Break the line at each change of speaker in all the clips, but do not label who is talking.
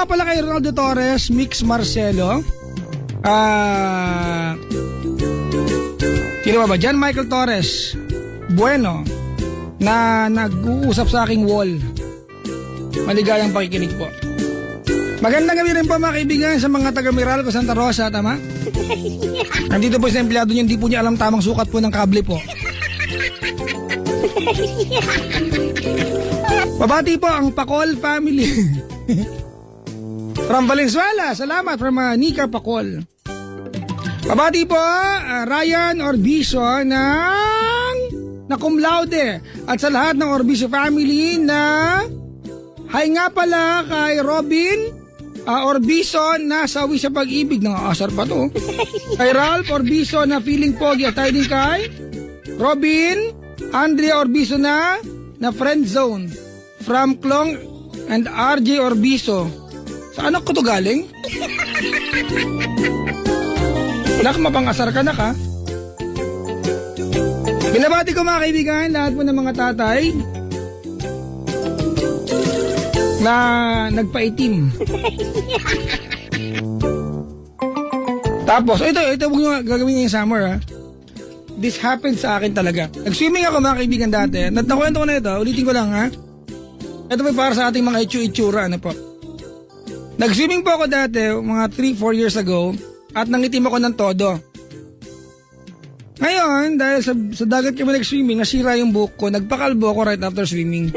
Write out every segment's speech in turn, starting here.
nga pala kay Ronaldo Torres, Mix Marcelo. Sino ba? John Michael Torres. Bueno, na nag-uusap sa aking wall. Maligayang pakikinig po. Magandang gabi rin po mga kaibigan sa mga taga Meralco, Santa Rosa, tama? Nandito po sa empleyado niyo, hindi po niya alam tamang sukat po ng kable po. Babati po ang Pacol family. From Valenzuela, salamat from Nika Pacol. Babati po Ryan Orbiso na cum laude at sa lahat ng Orbiso family na hi nga pala kay Robin Orbiso na sawi sa pag-ibig. Nangaasar pa to. Kay Ralph Orbiso na feeling pogi at tayo din kay Robin Andrea Orbiso na friend zone from Klong and RJ Orbiso. Sa anak ko to galing? Nak, mapangasar ka na ka. Binabati ko mga kaibigan, lahat po ng mga tatay na nagpaitim. Tapos, ito huwag nyo gagawin ngayong summer ha. This happened sa akin talaga. Nag-swimming ako mga kaibigan dati. Nakwento ko na ito, ulitin ko lang ha. Ito po para sa ating mga itsura, ano po. Nag-swimming po ako dati, mga 3-4 years ago, at nangitim ako ng todo. Ngayon, dahil sa dagat kami nag-swimming, nasira yung buhok ko, nagpakalbo ako right after swimming.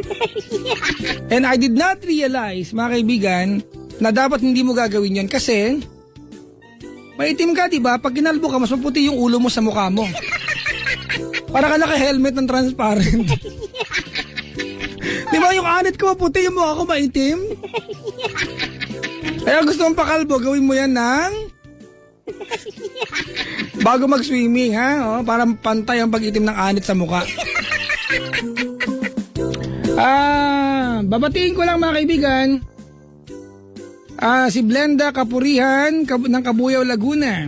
And I did not realize, mga kaibigan, na dapat hindi mo gagawin yun kasi maitim ka, diba? Pag kinalbo ka, mas maputi yung ulo mo sa mukha mo. Para ka naka-helmet ng transparent. Diba yung anit ko maputi, yung mukha ko maitim? Kaya gusto mong pakalbo, gawin mo yan ng bago mag-swimming, ha? Para pantay ang pag-itim ng anit sa mukha. Babatiin ko lang mga kaibigan. Si Blenda Kapurihan ng Kabuyaw, Laguna.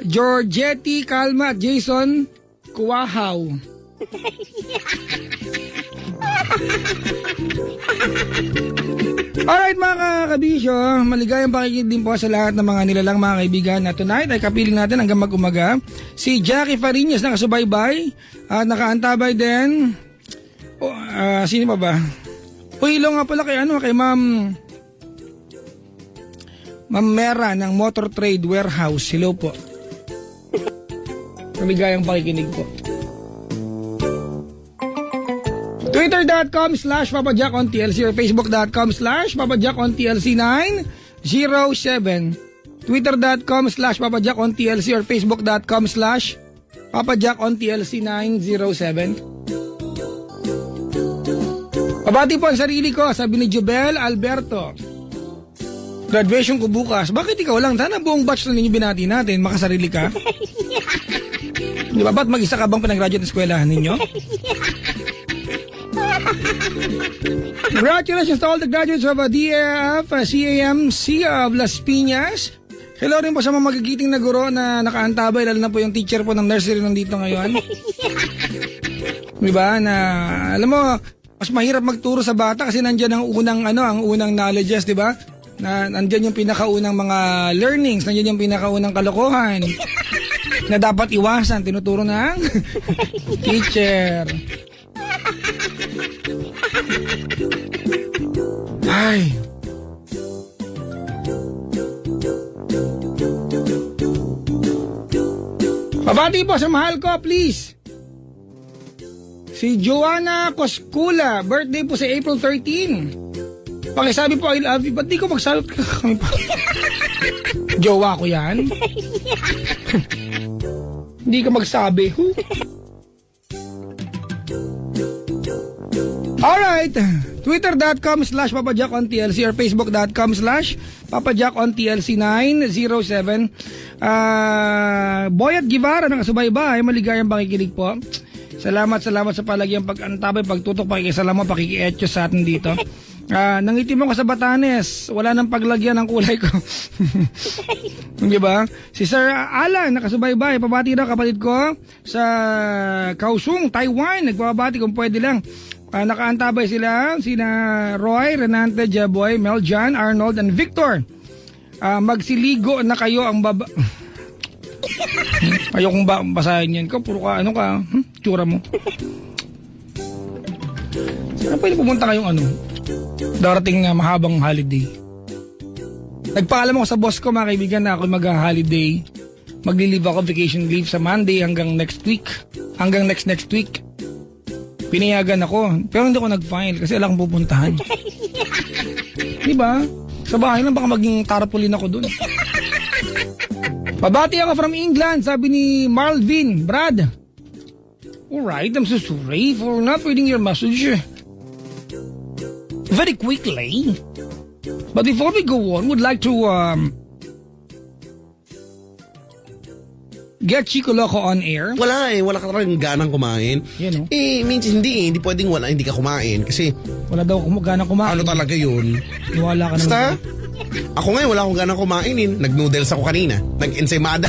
Georgetti Calma at Jason Kuwahaw. Alright mga kabisyo, maligayang pakikinig din po sa lahat ng mga nilalang mga kaibigan na tonight ay kapiling natin hanggang mag-umaga. Si Jackie Farinas nakasubaybay at nakaantabay din. Sino pa ba? Hello nga pala kay Ma'am Mera ng Motor Trade Warehouse. Hello po. Maligayang pakikinig po. Twitter.com/PapaJackOnTLC or Facebook.com/PapaJackOnTLC907. Twitter.com/PapaJackOnTLC or Facebook.com/PapaJackOnTLC907. Pabati po ang sarili ko, sabi ni Jubel Alberto. Graduation ko bukas. Bakit ikaw lang? Sana buong batch na ninyo binati natin, makasarili ka. Di ba? Ba't mag-isa ka bang pinagraduate ng eskwelahan ninyo? Congratulations to all the graduates of DAF, CAMC of Las Piñas. Hello rin po sa mga magigiting na guro na nakaantabay, lalo na po yung teacher po ng nursery nandito ngayon. Diba? Na, alam mo, mas mahirap magturo sa bata kasi nandyan ang unang knowledges, diba? Na nandyan yung pinakaunang mga learnings, nandyan yung pinakaunang kalokohan na dapat iwasan, tinuturo ng teacher. Ay. Pabati po sa mahal ko, please. Si Joanna Koskula, birthday po sa April 13. Pakisabi po I love you. Ba't di ko magsabi kami pa? Jowa ko yan. Hindi ka magsabi. Alright, Twitter.com/PapaJackOnTLC or Facebook.com/PapaJackOnTLC907. Boyat Guevara ng Kasubaybay, maligayang pakikinig po. Salamat sa palagyang pag-antabay, pagtutok, pakikisalamat, pakikietyo sa atin dito. Nangitim ako sa Batanes, wala nang paglagyan ng kulay ko. Di ba? Si Sir Alan, nakasubaybay, pabati daw kapatid ko sa Kaohsiung, Taiwan. Nagpapabati kung pwede lang. Nakaantabay sila, sina Roy, Renante, Jeboy, Meljan, Arnold, and Victor. Magsiligo na kayo ang baba... Ayokong basahin yan ka. Puro ka, ano ka, tsura mo. Saan pwede pumunta kayong darating na mahabang holiday? Nagpaalam ako sa boss ko, mga kaibigan, na ako mag-holiday. Magli-leave ako, vacation leave sa Monday hanggang next week. Hanggang next week. Pinayagan ako. Pero hindi ako nag-file kasi alam kong pupuntahan. Diba? Sa bahay lang baka maging tarpaulin ako dun. Pabati ako from England, sabi ni Marvin. Brad. Alright, I'm so sorry for not reading your message very quickly. But before we go on, would like to get Chico Loco on air.
Wala ka talagang ganang kumain.
Yan,
Minsan hindi pwedeng hindi ka kumain kasi...
Wala daw ganang kumain.
Ano talaga yun?
Wala ka naman.
Basta, ako ngayon wala akong ganang kumain. Nag-noodles ako kanina. Nag-ensaymada.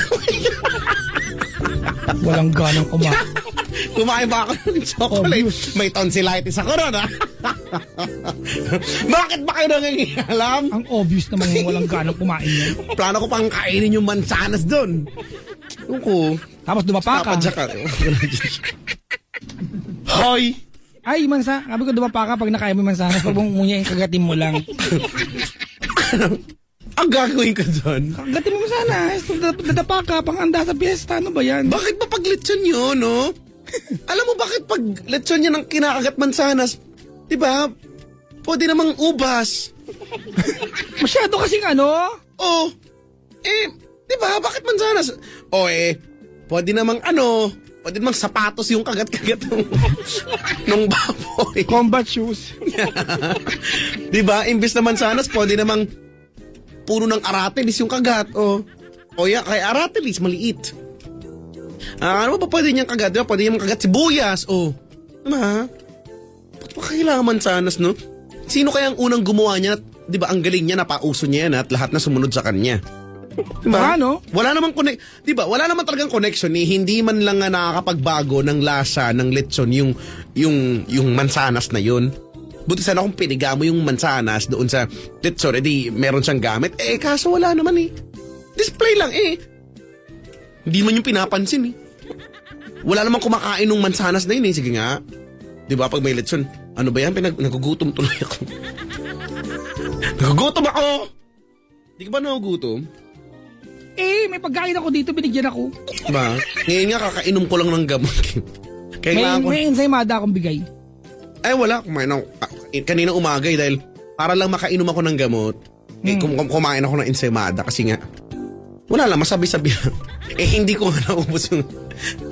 Walang ganang kumain.
Kumain ba ako ng chocolate?
Obvious.
May tonsillitis ako ron, ha? Bakit ba kayo nangingialam?
Ang obvious naman walang ganang kumain yan.
Plano ko pang kainin yung mansanas doon.
Tapos dumapa ka.
Hoy!
Ay, mansa. Sabi ko dumapa ka pag nakain mo yung mansanas. Pag mungunya yung kagatin mo lang.
Ang gagawin ko doon?
Kagatin mo mansanas. Dadapa ka, panganda sa piyesta. Ano ba yan?
Bakit ba pag lechon yun, no? Alam mo bakit pag lechon yan ang kinakagat mansanas? Diba? Pwede namang ubas.
Masyado kasing
diba? Bakit mansanas? Pwede namang sapatos yung kagat-kagat nung baboy.
Combat shoes.
Diba? Imbis na mansanas, pwede namang puno ng aratilis yung kagat. Kay aratilis, maliit. Ano ba pwede niyang kagat? Diba? Pwede niyang kagat sibuyas. Diba? Ba't pa kailangan mansanas, no? Sino kaya ang unang gumawa niya? Diba, ang galing niya, napauso niya yan at lahat na sumunod sa kanya. Diba? Wala namang diba? Wala naman talagang connection hindi man lang nakakapagbago ng lasa ng lechon yung mansanas na yun. Buti sana kung piniga mo yung mansanas doon sa lechon, meron siyang gamit. Kaso wala naman Display lang Hindi man yung pinapansin Wala namang kumakain ng mansanas na yun Sige nga. Diba pag may lechon, ano ba yan? Nagugutom tuloy ako. Nagugutom ako! Di ka ba nagugutom?
May pagkain ako dito, binigyan ako.
Ba? Ngayon nga, kakainom ko lang ng gamot.
May ensaymada akong bigay.
Wala. Kumain ako. Kanina umaga dahil para lang makainom ako ng gamot. Kumain ako ng ensaymada kasi nga, wala lang, masabi-sabi lang. Hindi ko nga naubos yung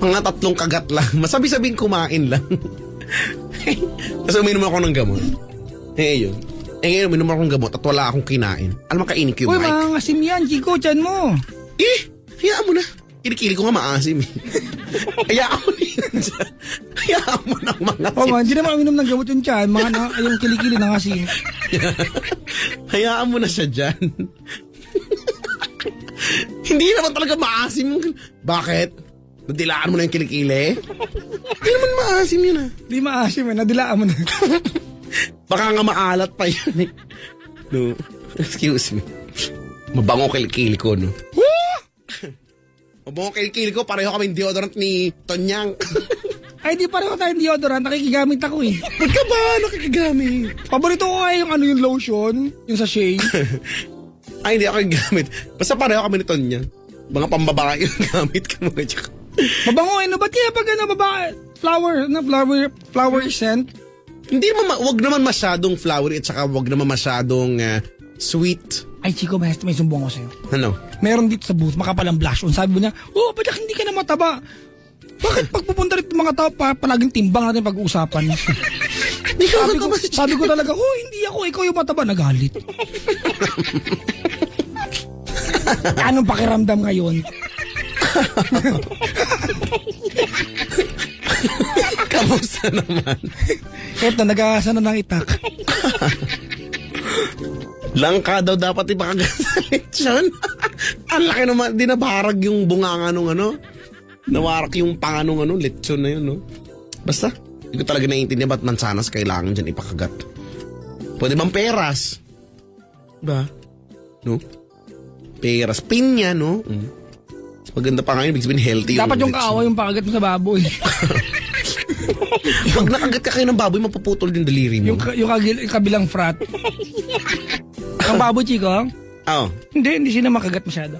mga 3 kagat lang. Masabi-sabing kumain lang. Tapos uminom ako ng gamot. Yun. Ngayon, uminom ako ng gamot at wala akong kinain. Alam mo, kainin ko yung mic.
Mga asim yan, Chico, tiyan mo.
Hayaan mo na. Kinikili ko nga maasim Hayaan mo na yun dyan. Hayaan mo na mga asim.
Hindi naman uminom ng gamot yung tiyan. Yung kilikili ng asim.
Hayaan mo na siya dyan. Hindi naman talaga maasim. Bakit? Nadilaan mo na yung kilikili? Hindi naman maasim yun
Hindi maasim nadilaan mo na.
Baka nga maalat pa yun No, excuse me. Mabango kilikili ko, no? Mabango kilikili ko, pareho kaming deodorant ni Tonyang.
Ay, di pareho tayong deodorant. Nakikigamit ako
Ba't ka ba nakikigamit?
Paborito ko yung yung lotion, yung sachet.
Ay, hindi ako yung gamit. Basta pareho kami ni Tonyang. Mga pambabae yung gamit ka mga tsaka.
Mabango ba't kaya pag babae, flower scent?
Hindi wag naman masyadong flowery at saka wag naman masyadong sweet.
Ay, Chico, may sumbong ko sa'yo.
Ano?
Meron dito sa booth, makapalang blush on. Sabi niya, ba't hindi ka na mataba? Bakit pag pupunta rito mga tao, palaging timbang natin pag-uusapan? Sabi ko talaga, hindi ako, ikaw yung mataba. Nagalit. Anong pakiramdam ngayon?
Kamusta naman?
Eto, nag-aasa na ng itak.
Langka daw dapat ipakagat sa lechon. Ang laki naman, di nabarag yung bunganga nung Nawarak yung panganong lechon na yun, no? Basta, Hindi ko talaga naiintindihan ba't mansanas kailangan dyan ipakagat. Pwede bang peras? Diba? No? Peras. Pinya, no? Mas maganda pa ngayon, ibig sabihin healthy yung...
Dapat yung kaawa yung pakagat mo sa baboy.
Pag nakagat ka kayo ng baboy, mapuputol yung daliri mo.
yung kabilang frat. Ang baboy, Chico?
Oo.
Hindi sila makagat masyado.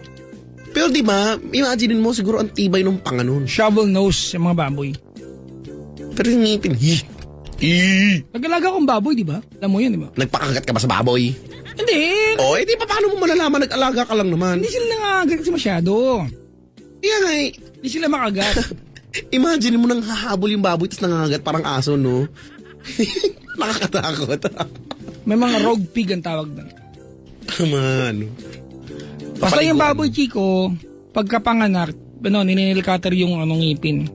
Pero di ba, imagine mo siguro ang tibay ng panganon.
Shovel nose yung mga baboy.
Pero yung ngipin,
Nag-alaga akong baboy, di ba? Alam mo yun, di ba?
Nagpakagat ka ba sa baboy?
Hindi.
O, di pa paano mo malalaman nag-alaga ka lang naman?
Hindi sila nangangagat kasi masyado.
Kaya nga
Hindi sila makagat.
imagine mo nang hahabol yung baboy tapos nangangagat parang aso, no? Nakakatakot.
May mga rogue pig ang tawag doon.
Ano?
Basta yung baboy, Chico, pagkapanganak, nininilcutter yung ngipin.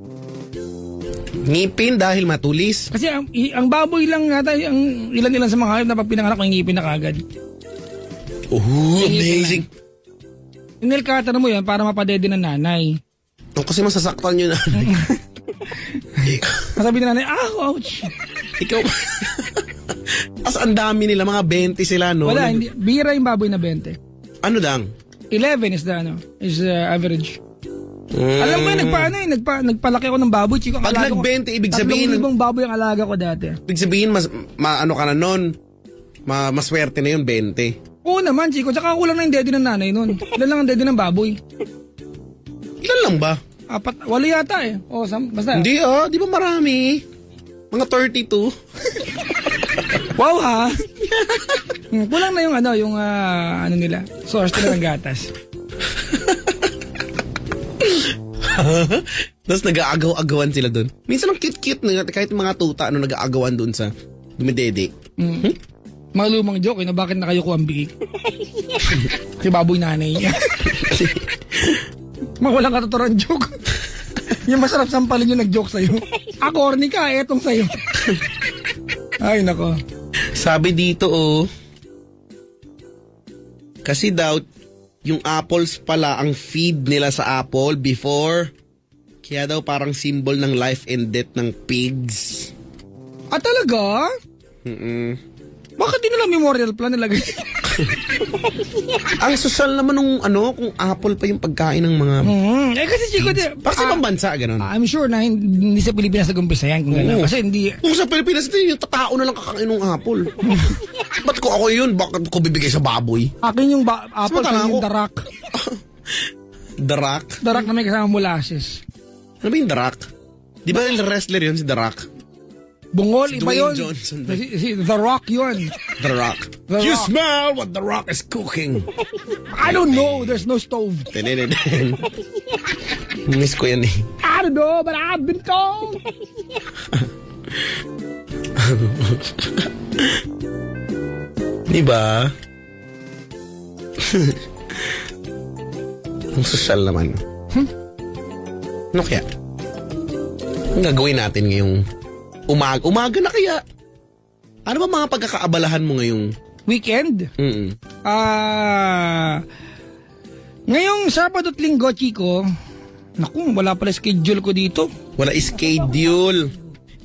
Ngipin dahil matulis.
Kasi ang baboy lang yata, ang ilan-ilan sa mga hayop na pag pinanganak, may ngipin na kagad.
Oh, amazing.
Ninilcutter mo yan para mapadede ng nanay.
Kasi masasaktan yun.
Masabi ng nanay, ouch!
Ikaw, as ang dami nila, mga 20 sila, no?
Wala, hindi. Bira yung baboy na 20.
Ano lang?
11 is average. Alam mo yun, nagpalaki ako ng baboy, Chico.
Pag nag-20, ibig sabihin...
3,000 baboy ang alaga ko dati.
Ibig sabihin, ano ka na nun? Maswerte na yun, 20.
Oo naman, Chico. Tsaka kulang na yung dede ng nanay nun. Ilan lang ang dede ng baboy?
Ilan lang ba?
8, 8 yata eh. O, basta.
Hindi di ba marami? Mga 32.
Wow ha? Kulang na yung ano nila, source nila ng gatas.
Tapos nag-aagaw-agawan sila doon. Minsan ang cute-cute na kahit mga tuta nag-aagawan doon sa dumidede.
Mga lumang joke na bakit nakayuko ang biik. Si baboy nanay niya. Mga walang katotoran joke. Yung masarap sampalin yung nag-joke sa'yo. Corny ka, etong sa'yo. Ay nako.
Sabi dito kasi daw yung apples pala ang feed nila sa apple before. Kaya daw parang symbol ng life and death ng pigs.
Talaga? Bakit di nila memorial plan nilagay?
Ang social naman nung kung apple pa yung pagkain ng mga...
Kasi Chico,
Bakit sa ibang bansa, ganun?
I'm sure na hindi sa Pilipinas nag-umpisa yan kung gano'n. Kasi hindi...
Kung sa Pilipinas, yung tatao na lang kakain ng apple. Ba't ko ako yun? Bakit ko bibigay sa baboy?
Akin yung apple, sa yung darak.
Darak?
Darak na may kasama molasses.
Ano ba yung darak? Di ba yung wrestler yun, si Darak?
Bungol,
Si
iba
Dwayne
yun.
Johnson.
Si The Rock yun.
The Rock.
The
You
Rock.
smell what The Rock is cooking.
I don't know, there's no stove.
Miss ko yan eh.
I don't know, but I've been told.
Diba? Ang social naman. Ano kaya? Ang gagawin natin ngayong umaga na kaya? Ano ba mga pagkakaabalahan mo ngayong
Weekend? Ngayong Sabado at Linggo, Chico, naku, wala pala schedule ko dito.
Wala schedule.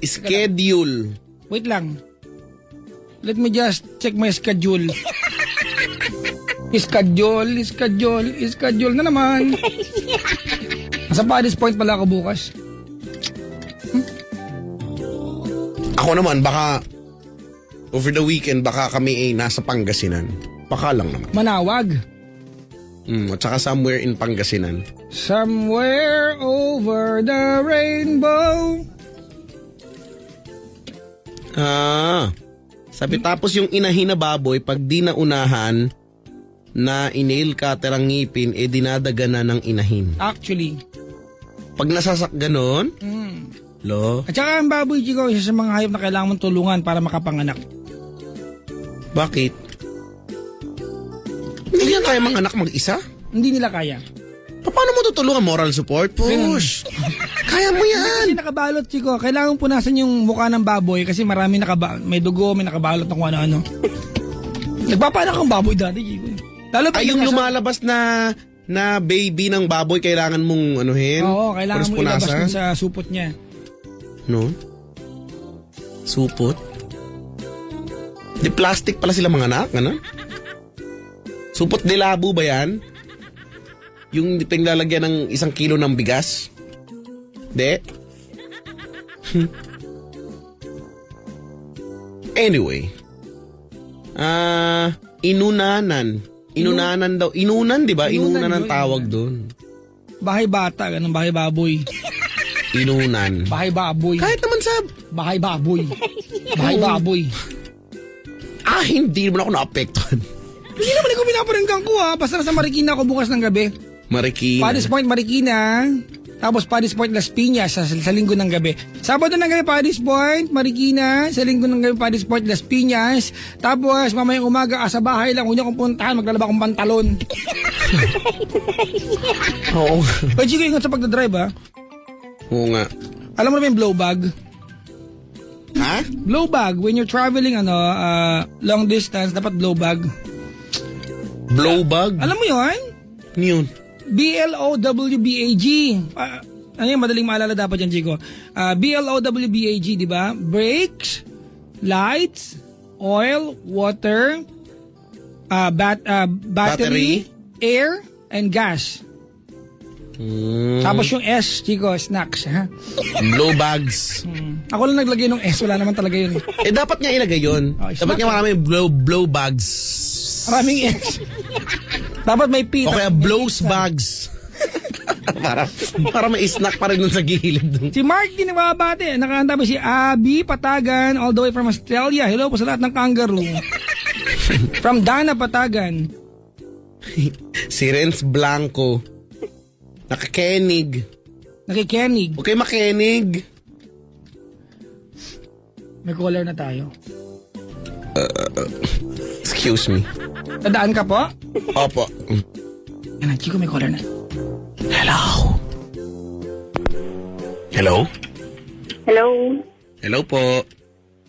Schedule.
Wait lang. Let me just check my schedule. Schedule na naman. Nasa Paddy's Point pala ako bukas.
Ako naman, baka over the weekend, baka kami nasa Pangasinan. Baka lang naman.
Manawag.
At saka somewhere in Pangasinan.
Somewhere over the rainbow.
Sabi tapos yung inahin na baboy, pag di naunahan na inail cutter ang ngipin, dinadaga na ng inahin.
Actually.
Pag nasasak ganon, lo.
At saka ang baboy, Chico, isa sa mga hayop na kailangan mong tulungan para makapanganak.
Bakit? Hindi yan kaya mga anak mag-isa?
Hindi nila kaya.
Paano mo tutulungan? Moral support? Push! Kaya mo yan!
Kasi nakabalot, Chico. Kailangan punasan yung mukha ng baboy kasi marami may dugo, may nakabalot na kung ano-ano. Nagpapanak ang baboy dati, Chico. Lalo
Ay, yung lumalabas na baby ng baboy, kailangan mong anuhin?
Oo, kailangan mo ilabas
punasan?
sa supot niya.
No? Supot? Di plastic pala sila mga anak, ano? Supot de labo ba yan? Yung pinglalagyan ng 1 kilo ng bigas? De? Anyway. Inunanan. Inunanan daw. Inunan, di ba? Inunan ang tawag doon.
Bahay bata, ganun, bahay baboy.
Inunan.
Bahay baboy.
Kahit naman sa...
Bahay baboy. Bahay baboy.
Hindi naman ako naapektuhan.
Hindi naman ako pinaparinggan ko basta nasa Marikina ako bukas ng gabi.
Marikina.
Paddy's Point, Marikina. Tapos Paddy's Point, Las Piñas sa linggo ng gabi. Sabado ng gabi, Paddy's Point, Marikina. Sa linggo ng gabi, Paddy's Point, Las Piñas. Tapos mamayang umaga, sa bahay lang. Una kong puntahan, maglalaba akong pantalon.
Oo.
Pero Chico, ingat sa pagdadrive
Oo nga.
Alam mo na ba yung blow bag?
Ha?
Blow bag. When you're traveling, long distance, dapat blow bag.
Blow bag?
Alam mo yun?
Yun.
BLOWBAG. Ano yung madaling maalala dapat yan, Chico? BLOWBAG, di ba? Brakes, lights, oil, water, battery, air, and gas. Tapos yung S, Chico, snacks. Ha?
Blow bags.
Ako lang naglagay ng S, wala naman talaga yun.
Dapat nga ilagay yun. Dapat nga marami blow bags.
Maraming S. Dapat may P.
O kaya blows bags. para may snack pa rin dun sa gilid dun.
Si Mark din nababate. Nakahanda ba si Abby Patagan all the way from Australia. Hello po sa lahat ng kangaroo. From Dana Patagan.
Si Renz Blanco. Nakakenig.
Nakikenig.
Okay, makenig.
May caller na tayo.
Excuse me.
Tadaan ka po?
Opo.
Yan na, Chico, may caller na.
Hello? Hello?
Hello.
Hello po.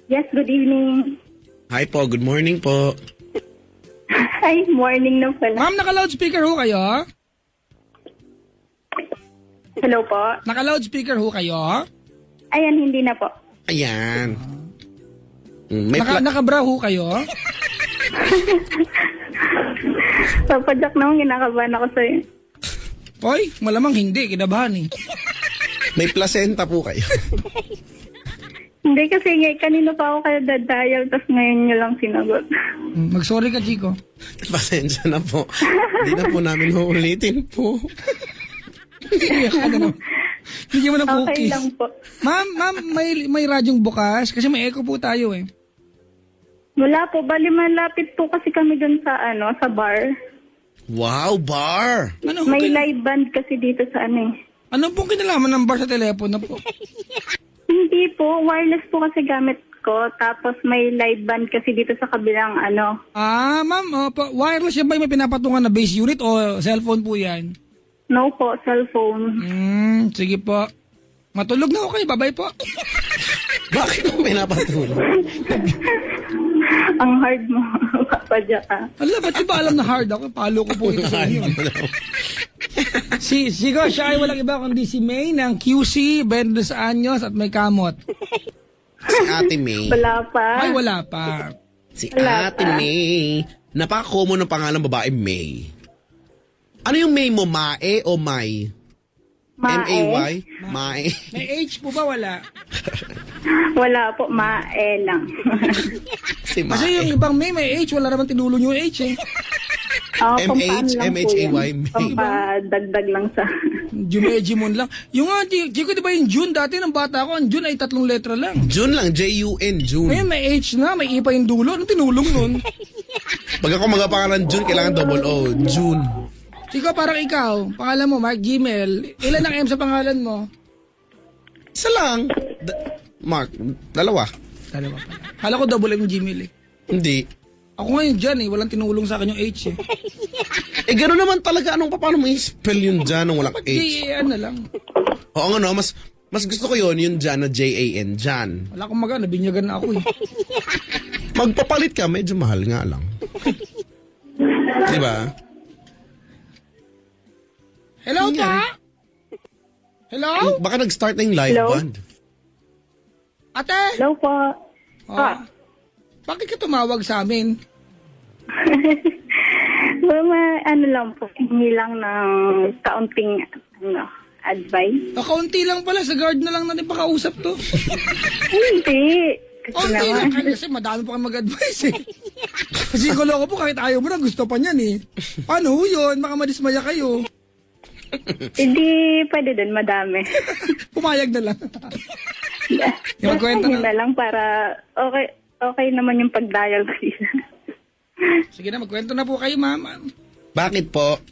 Yes, good evening.
Hi po, good morning po.
Hi, morning na pala.
Ma'am, naka-loudspeaker ho kayo?
Hello po.
Naka-loudspeaker ho kayo?
Ayan, hindi na po.
Ayan. May
Naka-bra ho kayo?
Papadyak naman, kinakabahan ako sa'yo.
Hoy, malamang hindi. Kinabahan eh.
may placenta po kayo.
Hindi kasi kanino pa ako kayo dadayaw, tapos ngayon nyo lang sinagot.
Mag-sorry ka, Chico.
Pasensya na po. Hindi na po namin uulitin po.
Bigyan mo ng
Okay
cookies.
lang po.
Ma'am, may radyong bukas kasi may echo po tayo eh.
Wala po, bali malapit po kasi kami dun sa sa bar.
Wow, bar!
Ano,
May live band kasi dito sa
ano pong kinalaman ng bar sa telepono po?
Hindi po, wireless po kasi gamit ko, tapos may live band kasi dito sa kabilang
Ma'am, wireless yan ba yung may pinapatungan na base unit o cellphone po yan?
No po, cellphone.
Sige po. Matulog na ako kayo, bye-bye po.
Bakit mo pinapatulog?
Ang hard mo, papadyak ka.
Alam, ba't di ba alam na hard ako? Palo ko po ito sa inyo. Sigo, siya ay walang iba kundi si May ng QC, 22 anyos at may kamot.
Si Ate May.
Wala pa.
Ay, wala pa.
Si
Wala
Ate
pa.
May. Napaka-common ng pangalan babae, May. Ano yung May mo? Mae o May? M-A-Y? Mae.
May age po ba? Wala.
Wala po, mae lang.
Si
Kasi yung
Mae.
ibang may age, wala naman tinulong yung age eh.
MH, MHAY, May.
Pampadagdag lang sa...
Jumejimon lang. Yung Chico, di ba yung June dati ng bata ko, ang June ay 3 letra lang.
June lang, J-U-N, June.
Ngayon may H na, may I pa yung dulo. Anong tinulong nun?
Pag ako magapangalan June, kailangan double O. June.
Chico, parang ikaw, pangalan mo, Mark Gmail. Ilan ang M sa pangalan mo?
Isa lang. Mark, dalawa.
Dalawa pala. Kala ko double M Gmail eh.
Hindi.
Ako ngayon dyan eh, walang tinulong sa akin yung H eh.
Gano'n naman talaga. Paano mo i-spell yung Jan nung walang H?
J-A-N na lang.
Oo nga no, mas gusto ko yun, yung Jan na J-A-N, Jan.
Wala akong magana, binyagan na ako eh.
Magpapalit ka, medyo mahal nga lang. Diba?
Hello pa? Hello?
Baka nag-start na yung live
Hello?
band.
Ate?
Hello po.
Ah, bakit ka tumawag sa amin?
Well, ano lang po, hindi lang ng kaunting advice.
Kaunti lang pala, sa guard na lang natin pakausap to.
Hindi. Kasi
Kaunti lang
naman,
kasi madami pa kayo mag-advise eh. Kasi ko po kahit ayaw mo na, gusto pa niyan eh. Paano ho yun? Baka madismaya kayo.
hindi pwede din, madami.
Pumayag na lang. Yung magkwento
Yun
na.
na lang para okay naman yung pag-dial ko dito.
Sige na, magkwento na po kayo, ma'am.
Bakit po?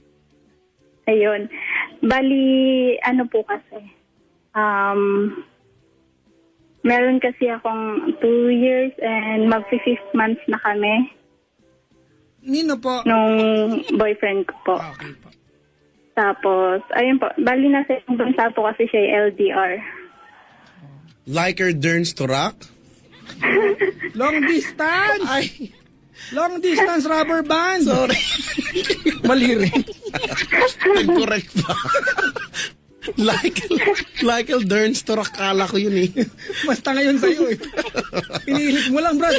Ayun. Bali, ano po kasi, meron kasi akong 2 years and mag-5th months na kami
Nino po?
nung boyfriend ko po.
Okay po.
Tapos, ayun po, bali nasa ibang bansa po kasi siya LDR.
Like her Derns to rock?
Long distance!
Ay,
Long distance rubber band!
sorry.
Mali rin.
Nag-correct pa. like her Derns to rock, kala ko yun eh.
Basta ngayon sa'yo eh. Pinilit mo lang, brad.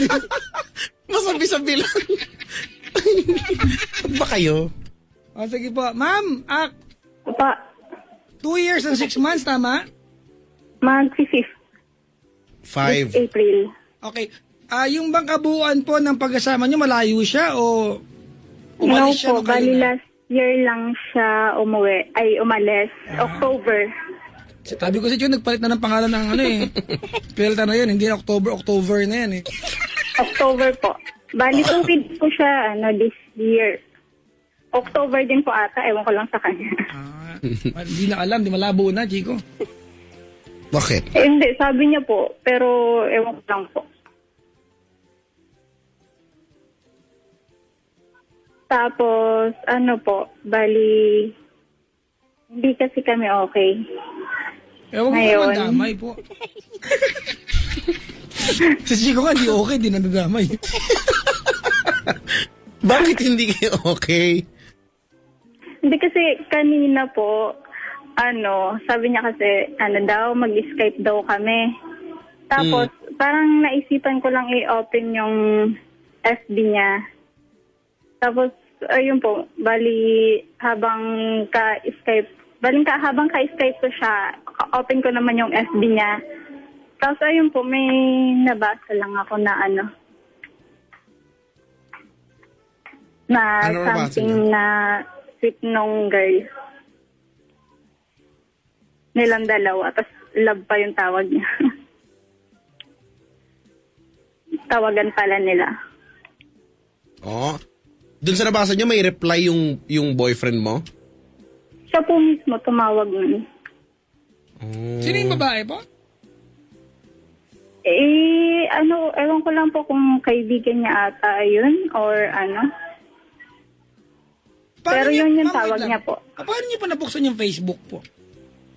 Masabi-sabi lang. Ba kayo?
O, sige po. Ma'am,
Pa,
2 years and 6 months, tama?
mag-5th
5.
April.
Okay. Yung bang kabuuan po ng pagkasama nyo, malayo siya o
No
umalis siya
po,
nung kayo
bali
na?
last year lang siya umalis. October.
Sabi ko sa inyo, nagpalit na ng pangalan ng ano eh. Pilta na yun, hindi na October na yan eh.
October po. Bali, 2 weeks po siya this year. October din po ata, ewan ko lang sa kanya.
Hindi na alam, di malabo na, Chico.
Bakit?
Hindi, sabi niya po, pero ewan ko lang po. Tapos, bali, hindi kasi kami okay.
Ewan ko
Ngayon.
naman, damay po. Sa Chico nga, di okay, di nadadamay.
Bakit hindi kayo okay?
Hindi kasi kanina po, sabi niya kasi, mag-Skype daw kami. Tapos, parang naisipan ko lang i-open yung FB niya. Tapos, ayun po, bali, habang ka-Skype ko siya, open ko naman yung FB niya. Tapos, ayun po, may nabasa lang ako na
Ano nabasa
something na sweet nung girl. Nilang dalawa, tapos love pa yung tawag niya. Tawagan pala nila.
Oh. Doon sa nabasa niyo, may reply yung boyfriend mo?
Siya po mismo tumawag nun.
Oh.
Sino yung babae po?
Ewan ko lang po kung kaibigan niya ata yun or Pero yun yung
Ma'am, wait
tawag
lang.
niya po.
Paano niyo pa nabuksan yung Facebook po?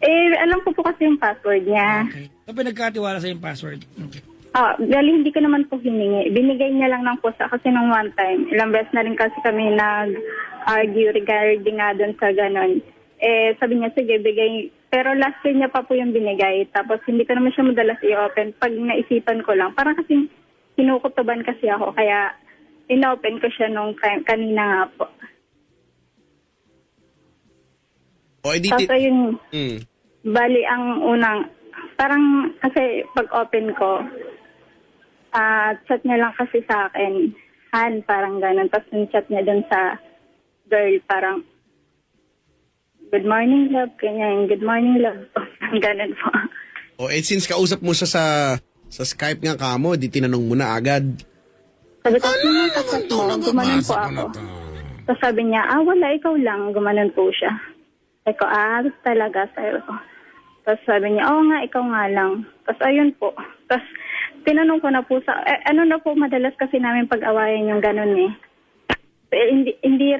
Alam ko po kasi yung password niya.
Okay. So, pinagkatiwala sa yung password. Okay.
Gali, hindi ko naman po hiningi. Binigay niya lang ng pusa kasi nung one time. Ilang beses na rin kasi kami nag-argue regarding nga doon sa ganon. Sabi niya, sige, bigay. Pero last year niya pa po yung binigay. Tapos hindi ko naman siya madalas i-open. Pag naisipan ko lang, parang kasi kinukutuban kasi ako. Kaya in-open ko siya nung kanina nga po.
O,
Tapos ayun, bali ang unang, parang kasi pag-open ko, chat niya lang kasi sa akin, Han, parang ganun. Tapos yung chat niya dun sa girl, parang, good morning, love, ganyan, good morning, love. Ganun po.
O, since kausap mo siya sa Skype nga kamo, di tinanong mo na agad.
Sabi ko, ano kasat mo? Gumanon po ako. Tapos sabi niya, wala, ikaw lang. Gumanon po siya. Sabi ko, talaga, sabi ko. Tapos sabi niya, oo nga, ikaw nga lang. Tapos ayun po. Tapos tinanong ko na po na po madalas kasi namin pag-awayan yung ganun eh. Hindi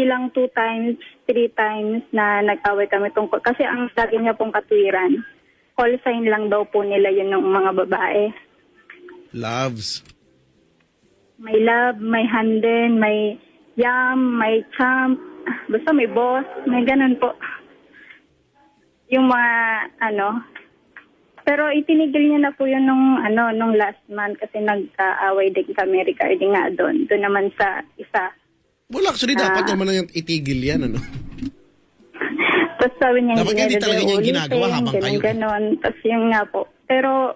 lang 2 times, 3 times na nag-away kami tungkol. Kasi ang lagi niya pong katwiran, call sign lang daw po nila yun ng mga babae.
Loves.
May love, may handen, may yam, may champ, basta may boss, may ganun po. Yung mga, Pero itinigil niya na po yun nung last month kasi nagkaaway din kami regarding nga doon. Doon naman sa isa.
Well, actually, dapat naman na yung itigil yan, ano?
Tapos sabi niya,
Dapat hindi talaga niya yung ginagawa habang kayo.
Ganon. Tapos yung nga po. Pero,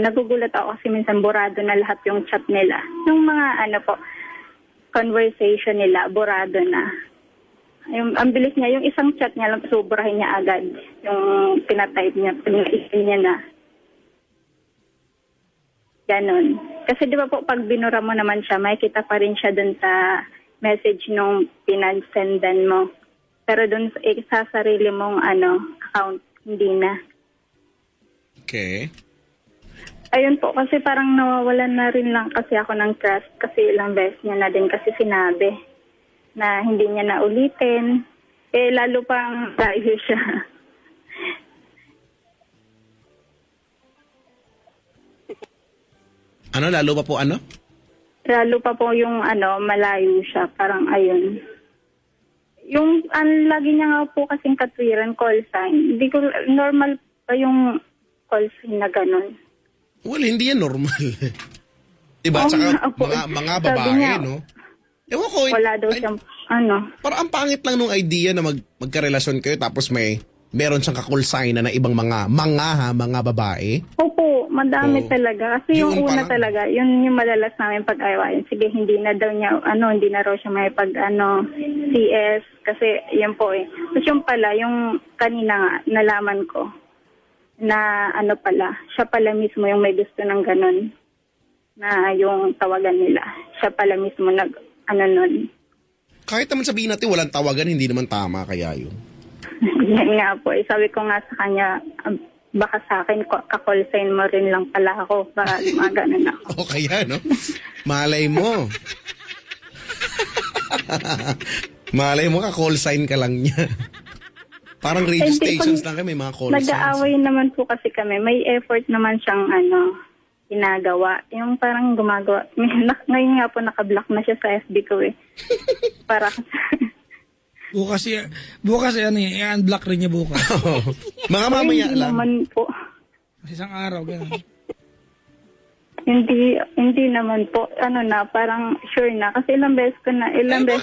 nagugulat ako kasi minsan burado na lahat yung chat nila. Yung mga, conversation nila, burado na. Ang bilis niya, yung isang chat niya lang, sobrahin niya agad. Yung pinatype niya, pinaisip niya na. Ganon. Kasi di ba po, pag binura mo naman siya, makikita pa rin siya dun sa message nung pinag-sendan mo. Pero dun sa sarili mong account, hindi na.
Okay.
Ayun po, kasi parang nawawalan na rin lang kasi ako ng trust kasi ilang beses niya na din kasi sinabi na hindi niya na ulitin. Lalo pang tayo siya.
Lalo pa po ano?
Lalo pa po yung malayo siya. Parang ayun. Yung lagi niya nga po kasing katwiran, call sign. Hindi ko normal pa yung call sign na ganun.
Well, hindi yan normal. Diba? Tsaka mga babae,
niya,
no? Ewan ko.
Wala daw siyang,
Parang ang pangit lang nung idea na magkarelasyon kayo tapos meron siyang ka-call sign na ibang mga babae.
Opo, madami talaga. Kasi yung una
parang,
talaga, yun yung madalas namin pag-ayawain. Sige, hindi na daw niya, hindi na raw siya may CS. Kasi yun po eh. Tapos yung pala, yung kanina nga, nalaman ko na pala, siya pala mismo yung may gusto ng ganun. Na yung tawagan nila. Siya pala mismo nun.
Kahit naman sabihin natin walang tawagan, hindi naman tama kaya yun.
Yan nga po. Sabi ko nga sa kanya, baka sa akin, ka-call sign mo rin lang pala ako. Baka maganon ako.
O kaya, no? Malay mo. Malay mo ka-call sign ka lang niya. Parang radio stations lang kami, mga call signs.
Nag-aaway naman po kasi kami. May effort naman siyang ginagawa. Yung parang gumagawa. Ngayon nga po nakablock na siya sa FB ko eh. Para
Bukas i-unblock rin niya bukas.
Mga mamaya
hindi
lang.
naman po.
Isang araw, gano'n.
Hindi naman po. Parang sure na. Kasi ilang beses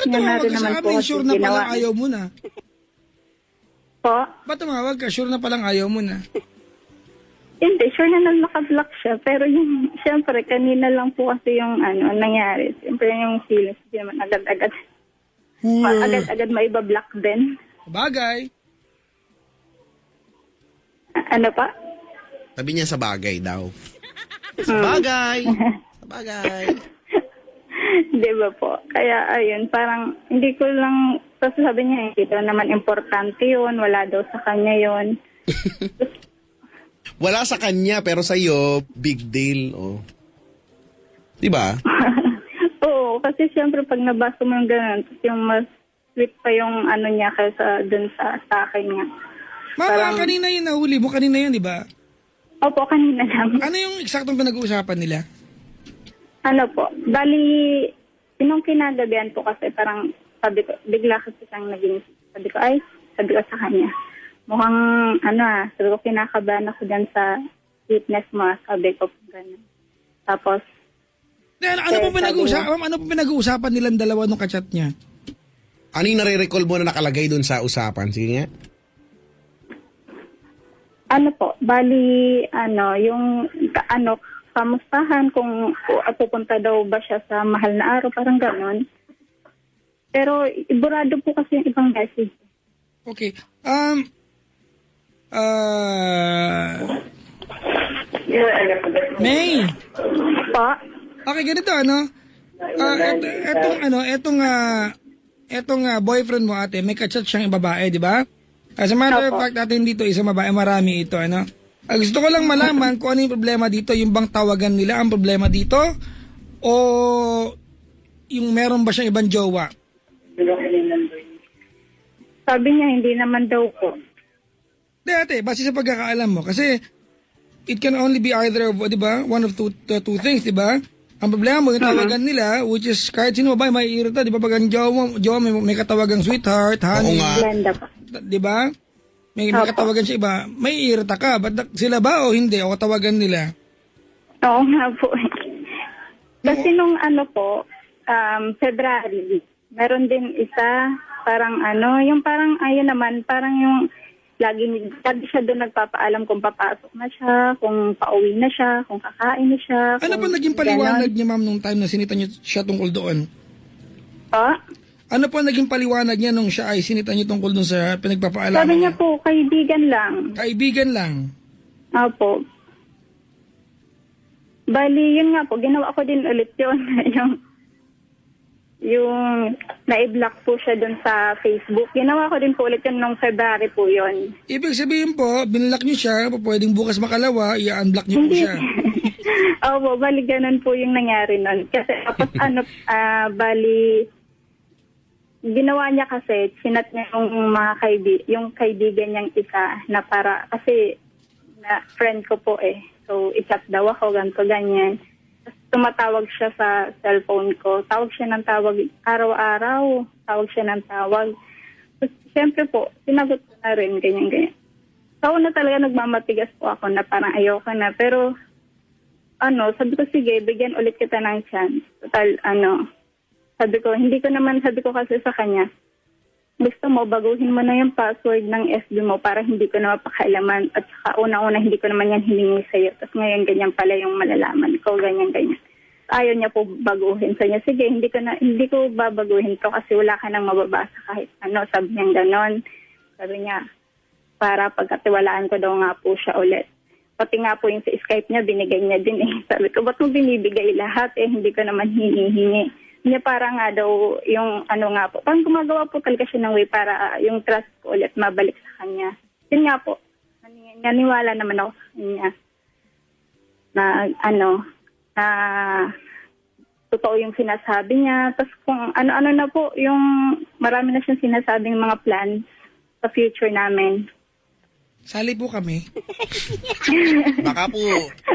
niya na rin naman po.
Sure na palang ayaw mo na.
Po?
Ba't tumawag ka? Sure na palang ayaw mo na.
Hindi, sure na nakablock siya. Pero siyempre, kanina lang po kasi yung nangyari. Siyempre yung feelings, hindi naman agad-agad. Agad-agad maibablock din.
Bagay.
Ano pa?
Sabi niya sa bagay daw. Sa bagay. Sa bagay.
Di ba po? Kaya ayun, parang hindi ko lang, kasi sabi niya, hindi daw naman importante yun, wala daw sa kanya yun.
Wala sa kanya, pero sa'yo, big deal. Oh. Diba?
Oo, kasi siyempre pag nabasa mo yung gano'n, yung mas sweet pa yung niya kaysa dun sa akin niya.
Mama,
Parang,
kanina yun nahuli mo. Kanina yun, di ba?
Opo, kanina lang.
Ano yung eksaktong pinag-uusapan nila?
Bali, nung kinagabihan po kasi parang sabi ko, bigla kasi siyang naging, sabi ko sa kanya, mukhang, sabi ko, kinakabahan ako dyan sa fitness mo, sabi ko, gano'n. Tapos,
Ano po pinag-uusapan nilang dalawa nung kachat niya?
Ano yung nare-recall mo na nakalagay dun sa usapan? Sige nga.
Bali, yung, kamustahan kung pupunta daw ba siya sa mahal na araw, parang gano'n. Pero, iburado po kasi yung ibang message.
Okay. May.
Pa?
Okay, ganito etong boyfriend mo ate, may kachat siyang babae, di ba? As a matter of fact, natin dito, isang babae, marami ito, gusto ko lang malaman kung ano yung problema dito, yung bang tawagan nila ang problema dito, o yung meron ba siyang ibang jowa?
Sabi niya, hindi naman daw po.
Di ate, base sa pagkakaalam mo, kasi it can only be either of, di ba, one of two things, di ba? Ang problema mo, yung tawagan nila, which is kahit sino ba, may irita, di ba? Pag ang jowa may katawagang sweetheart, honey,
Glenda po.
di ba? may
Opo.
katawagan siya iba, may irita ka. Ba't sila ba o hindi? O katawagan nila?
Oo nga po. Kasi nung February, meron din isa, parang yung parang ayun naman, parang yung lagi siya doon nagpapaalam kung papasok na siya, kung pauwi na siya, kung kakain na siya.
Ano
kung
pa naging paliwanag niya, ma'am, nung time na sinita niyo siya tungkol doon?
Po?
Ano pa naging paliwanag niya nung siya ay sinita niyo tungkol doon sa pinagpapaalaman
Sabi
niya?
niya po, kaibigan lang.
Kaibigan lang.
Opo. Bali, yun nga po, ginawa ko din ulit yun. yung na-block po siya dun sa Facebook. Ginawa ko din po ulit yun nung February po yun.
Ibig sabihin po, binlock niyo siya, pwedeng bukas makalawa, i-unblock niyo po siya.
Opo, bali ganun po yung nangyari nun. Kasi tapos bali, ginawa niya kasi, sinat niya yung mga yung kaibigan niyang isa na para, kasi na friend ko po eh. So, i-chat daw ako, ganito, ganyan. Tapos tumatawag siya sa cellphone ko. Tawag siya ng tawag araw-araw. Tawag siya ng tawag. Tapos, siyempre po, sinagot ko na rin, ganyan, ganyan. So, una talaga nagmamatigas po ako na parang ayoko na. Pero, sabi ko, sige, bigyan ulit kita ng chance. Total, sabi ko kasi sa kanya, gusto mo, baguhin mo na yung password ng FB mo para hindi ko na mapakailaman. At saka una-una, hindi ko naman yan hiningi sa'yo. Tapos ngayon, ganyan pala yung malalaman ko, ganyan-ganyan. Ayaw niya po baguhin. So niya, sige, hindi ko babaguhin to kasi wala ka nang mababasa kahit ano. Sabi niya ganon. Sabi niya, para pagkatiwalaan ko daw nga po siya ulit. Pati nga po yung sa Skype niya, binigay niya din eh. Sabi ko, ba't mo binibigay lahat eh? Hindi ko naman hinihingi. Niya para nga daw yung nga po. Parang gumagawa po talaga siya ng way para yung trust ko ulit mabalik sa kanya. Yun nga po. Naniwala naman ako sa kanya na na totoo yung sinasabi niya. Tapos kung ano-ano na po, yung marami na siyang sinasabing mga plans sa future namin.
Sali po kami.
Baka po,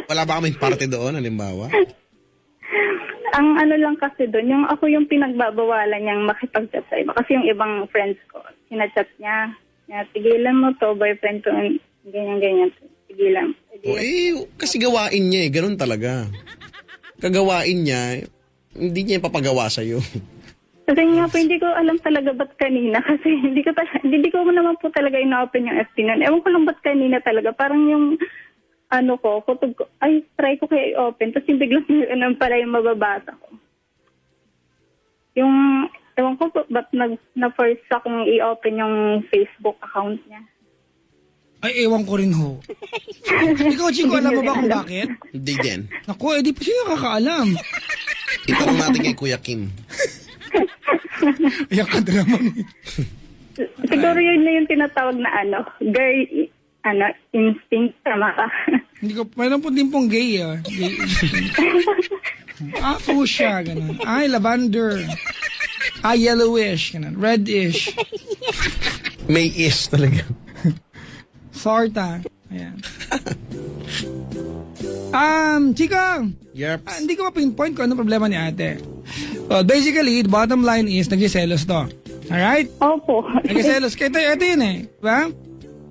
wala ba kaming parte doon, halimbawa?
Ang lang kasi doon, yung ako yung pinagbabawalan niyang makipag-chat sa iba. Kasi yung ibang friends ko, sinachat niya, tigilan mo to, boyfriend to, ganyan-ganyan. Tigilan.
Kasi gawain niya ganun talaga. Kagawain niya, hindi niya papagawa sa'yo.
Kasi nga po, hindi ko alam talaga ba't kanina. Kasi hindi ko naman po talaga ina-open yung FB nun. Ewan ko lang ba't kanina talaga. Parang yung kutog ko, try ko kaya i-open. Tapos yung biglang pala yung mababasa ko. Yung, ewan ko, ba't na-force akong i-open yung Facebook account niya.
Ay, ewan ko rin ho. Ikaw, Chico, alam mo ba kung bakit?
Hindi din.
Naku, di pa siya nakakaalam.
Itanong natin kay Kuya Kim.
Ayan ka naman.
Siguro yun na yung tinatawag na girl, instinct, tama ka.
Hindi ko, mayroon po din pong gay, Gay instinct. Fuchsia, ganun. Lavender. Yellowish, ganun. Reddish.
May is talaga.
Sarta. Ayan. Chika,
Yep.
hindi ko ma-pinpoint kung ano problema ni ate. Well, basically, the bottom line is, nagsiselos to. Alright?
Opo.
Nagsiselos ka. Ito yun eh. Diba?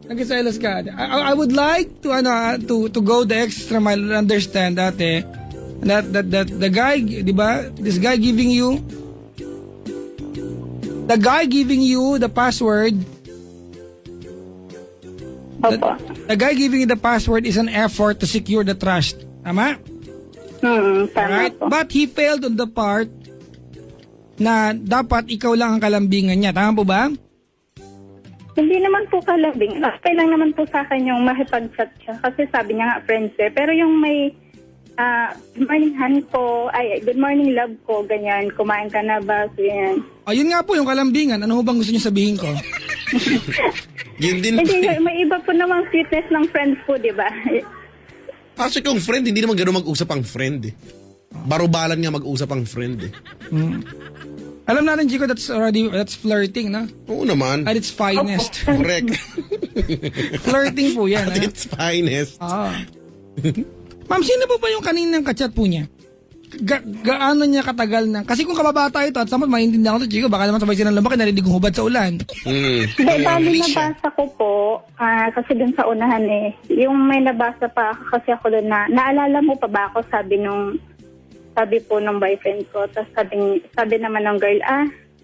Nagsiselos ka. I would like to go the extra mile and understand ate that the guy, diba? This guy giving you the password.
Opo.
The guy giving you the password is an effort to secure the trust. Tama?
Tama
Alright?
po.
But he failed on the part na dapat ikaw lang ang kalambingan niya. Tama po ba?
Hindi naman po kalabing. Okay lang naman po sa akin yung makipag-chat siya. Kasi sabi niya nga, friends eh. Pero yung may, good morning, han ko, good morning, love ko, ganyan. Kumain ka na ba? So, yan.
Ayun nga po, yung kalambingan. Ano ho bang gusto niyo sabihin ko?
Yun din.
Hindi, may iba po namang sweetness ng friends po, di ba?
Kasi kung friend, hindi naman gano'n mag-usap ang friend eh. Barubalan nga mag-usap ang friend eh.
Alam natin, Chico, that's flirting, na?
Oo naman.
At its finest.
Correct.
Flirting po yan,
At
ha?
its finest.
Ma'am, sino po ba yung kaninang kachat po niya? Gaano niya katagal na? Kasi kung kababata ito, at samot maintindihan ko ito, Chico, baka naman sabay silang lumaki, narinig kong hubad sa ulan.
Bali nabasa ko po, po, kasi dun sa unahan yung may nabasa pa kasi ako dun na, naalala mo pa ba ako, sabi po nung boyfriend ko. Tapos sabi naman ng girl,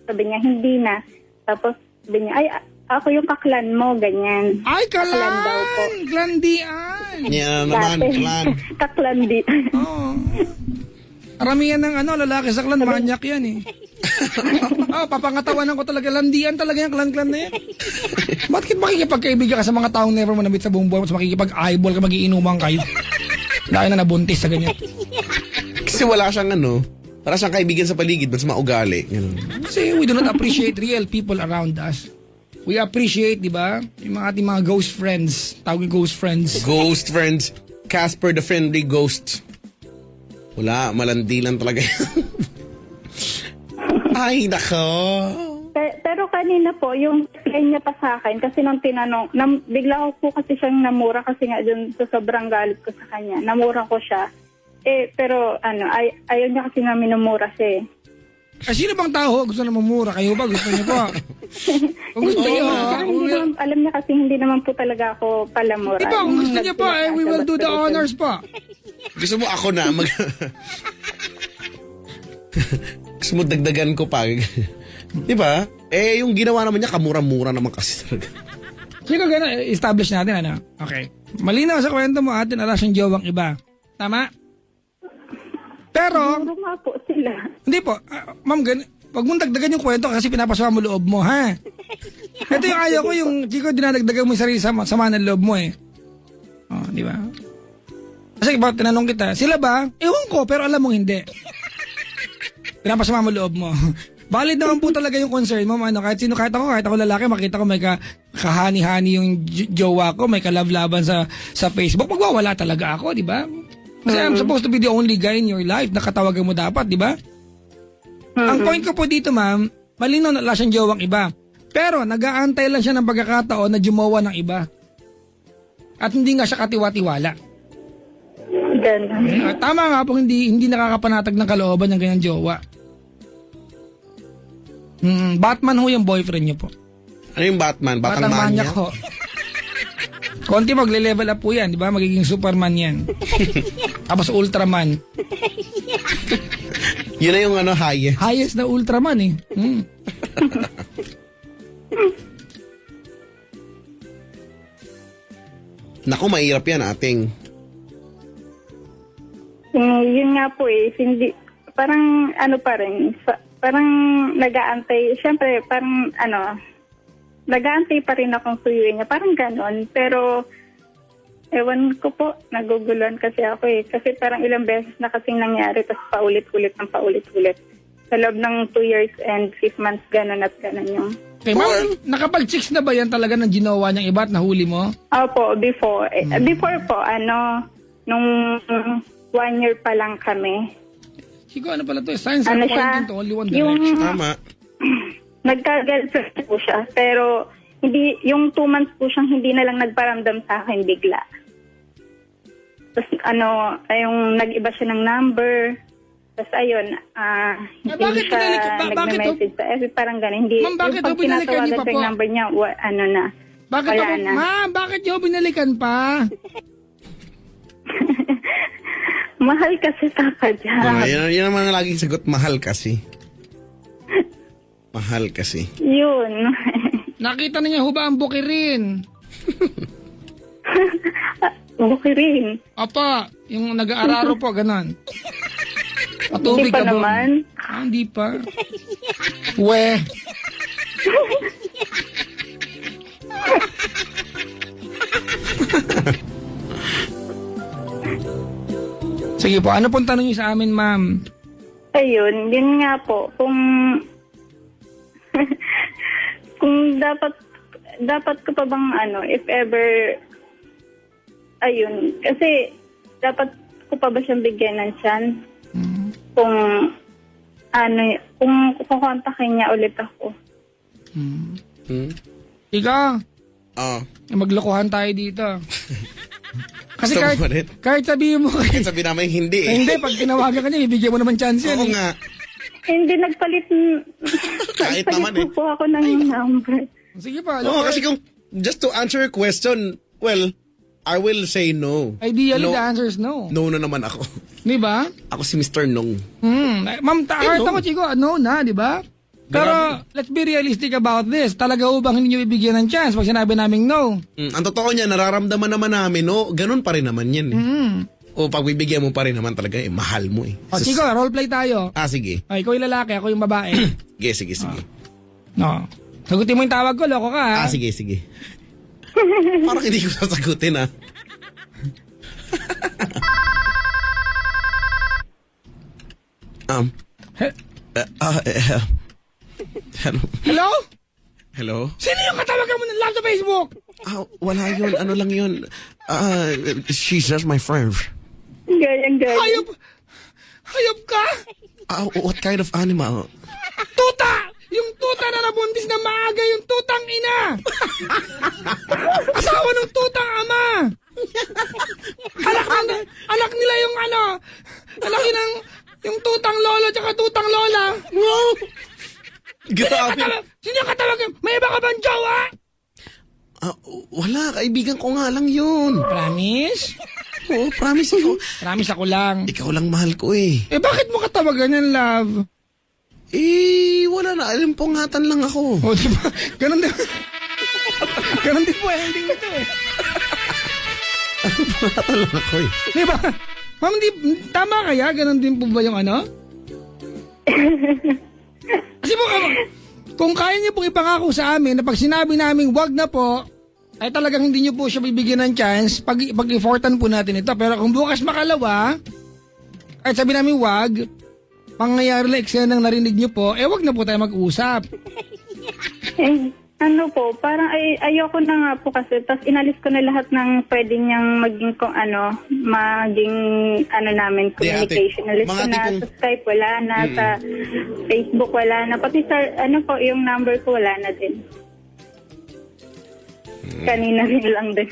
sabi niya, hindi na. Tapos sabi niya, ay, ako yung kaklan mo, ganyan.
Ay,
Kaklan daw po.
kalan! Glandian!
Yan naman,
Dati.
clan.
Kaklan di.
Oo. Karamihan ng lalaki sa clan, manyak yan eh. Papangatawanan ko talaga. Landian talaga yung clan-clan na yan. Bakit makikipagkaibigan ka sa mga taong never mo nabit sa buong buwan, mas makikipag-eyeball ka, magiinuman kayo? Dahil na nabuntis sa ganyan.
Kasi wala siyang para siyang kaibigan sa paligid, mas maugali. Ganun.
Kasi we do not appreciate real people around us. We appreciate, di ba? Yung mga ating mga ghost friends. Tawagin ghost friends.
Ghost friends. Casper the Friendly Ghost. Wala, malandi lang talaga yan. Ay, nako.
Pero kanina po, yung reply niya pa sa akin, kasi nung tinanong, bigla ko po kasi siyang namura kasi nga dun sa sobrang galit ko sa kanya. Namura ko siya. Pero ayaw niya kasi nga minumura siya
Sino bang tao gusto na mamura? Kayo ba? Gusto niyo po? Kung gusto niyo,
alam niya kasi hindi naman po talaga ako palamura.
Diba, kung gusto niyo po, we will do the honors po.
Gusto mo ako na Gusto mo dagdagan ko pa. Di ba? Yung ginawa naman niya, kamura-mura naman kasi talaga.
Sige, gano'n, establish natin, Okay. Malinaw sa kwento mo, atin, ala siyang jowang iba. Tama? Pero,
Siguro nga po sila.
hindi po, ma'am, wag mong dagdagan yung kwento kasi pinapasama mo loob mo, ha? Ito yung ayaw ko, yung Chico, dinadagdagan mo yung sarili sama ng loob mo, di ba? Kasi tinanong kita, sila ba? Ewan ko, pero alam mong hindi. Pinapasama mo loob mo. Valid naman po talaga yung concern mo, kahit ako lalaki, makita ko may kahani-hani yung jowa ko, may kalablaban sa Facebook, magwawala talaga ako, di ba? Kasi I'm supposed to be the only guy in your life na katawagan mo dapat, di ba? Ang point ko po dito, ma'am, malinaw na wala siyang jowang iba. Pero nag-aantay lang siya ng pagkakataon na jumawa ng iba. At hindi nga siya katiwa-tiwala.
Ganun.
Tama nga po, hindi nakakapanatag ng kalooban ng ganyang jowa. Batman ho yung boyfriend niyo po.
Ano yung Batman?
Batang manyak ho. Konti magle-level up po yan, di ba? Magiging Superman yan. Tapos Ultraman.
Yun na yung highest.
Highest na Ultraman eh.
Naku, mahirap yan ating.
Yun nga po hindi, parang pa rin, parang nag-aantay, syempre parang nag-aantay pa rin akong suyuin niya, parang ganon, pero ewan ko po, naguguluhan kasi ako kasi parang ilang beses na kasing nangyari, tapos paulit-ulit. Sa loob ng 2 years and 6 months, ganon at ganon yung.
Okay, ma'am, nakapag-chicks na ba yan talaga ng ginawa niyang iba at nahuli mo?
Opo, before. Before po, nung 1 year pa lang kami.
Chico, ano pala to? Science
Ano
according
siya?
to only one direction.
Tama.
Nagka-girlfriend po siya, pero yung 2 months po siyang hindi na lang nagparamdam sa akin bigla. Tapos yung nag-iba siya ng number. Tapos ayun, hindi
bakit
siya nag-message sa FB, parang gano'n. Hindi,
Ma'am, bakit
yung pag
binalikan niyo pa
tinatawagan ko
po?
yung number niya, na.
Bakit
Wala
ako,
na.
ma'am, bakit niyo binalikan pa?
Mahal kasi Papa Jack.
Yan naman ang laging sagot, mahal kasi. Mahal kasi.
Yun.
Nakita na niya ho ba ang bukirin?
Okay rin.
Apa, yung nag-aararo po, ganon. Patubig
Hindi pa
ka ba?
naman.
Hindi pa. We. Sige po, ano pong tanong niyo sa amin, ma'am?
Ayun, yun nga po. Kung dapat ko pa bang if ever, ayun, kasi dapat ko pa ba siyang bigyan ng chance? Kung kukontakin niya ulit ako.
Ika,
Oo.
maglokohan tayo dito. Kasi
Gusto mo rin?
kahit sabihin mo,
Kahit sabi namin hindi
hindi, pag tinawagan ka niya, ibigyan mo naman chance yan.
Oo nga.
Hindi, nagpalit
Kahit naman
po ako ng number.
Sige pa,
Oo, kasi kung just to answer your question, well, I will say no.
Ideally,
No.
the answer is no.
No na naman ako.
Di ba?
Ako si Mr. Nong.
Ma'am, heart
no.
ako, Chico, no na, di ba? Pero, let's be realistic about this. Talaga ho bang hindi nyo ibigyan ng chance pag sinabi naming no?
Ang totoo niya, nararamdaman naman namin, no? Ganun pa rin naman yan. O pagbibigyan mo pa rin naman talaga, mahal mo eh.
O, Chico, roleplay tayo.
Sige.
O, ikaw yung lalaki, ako yung babae.
Sige.
No. Sagutin mo yung tawag ko, loko ka, ha?
Sige. Parang hindi ko sasagutin, ha? Hello?
Hello?
Hello?
Sino yung katawagan mo ng love sa Facebook?
Wala yun. Ano lang yun? She's just my friend.
Ang galing.
Hayop ka?
What kind of animal?
Tuta! Yung tuta na nabuntis na maaga, yung tutang ina! Asawa ng tutang ama! Anak nila yung anak ng yung tutang lolo tsaka tutang lola.
Wow! Grabe.
Sino yung katawag? May iba ka bang jowa?
Wala, kaibigan ko nga lang yun.
Promise?
Oo, promise ako.
Promise ako lang.
Ikaw lang mahal ko eh.
Bakit mo katawagan yan, love?
Wala na. Alimpungatan lang ako.
O, diba? Ganon din. Ganon din po ending nito eh.
Alimpungatan lang ako eh.
Diba? Ma'am, tama kaya? Ganon din po ba yung ano? Kasi po, kung kaya niyo pong ipangako sa amin na pag sinabi namin wag na po, ay talagang hindi niyo po siya bibigyan ng chance pag-effortan po natin ito. Pero kung bukas makalawa, at sabi namin wag, pangyayari lang eksena ng narinig niyo po, wag na po tayo mag-usap.
Parang ayoko na nga po kasi, tapos inalis ko na lahat ng pwede niyang maging namin, communication. Inalis ko na sa Skype, wala na, sa Facebook, wala na, pati sa, yung number ko, wala na din. Kanina rin lang din.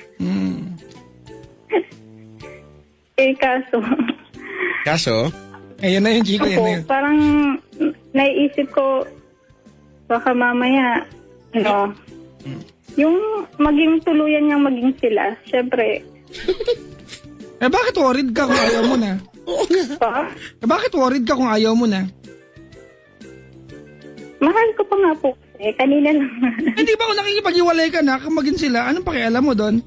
Kaso?
Ayan na yun, Chico, yan na yun.
Parang naiisip ko, baka mamaya, yung maging tuluyan niyang maging sila, syempre.
Bakit worried ka kung ayaw mo na? Bakit worried ka kung ayaw mo na?
Mahal ko pa nga po. Kanina lang.
Hindi ba kung nakikipag-iwalay ka na, kung maging sila, anong pakialam mo doon?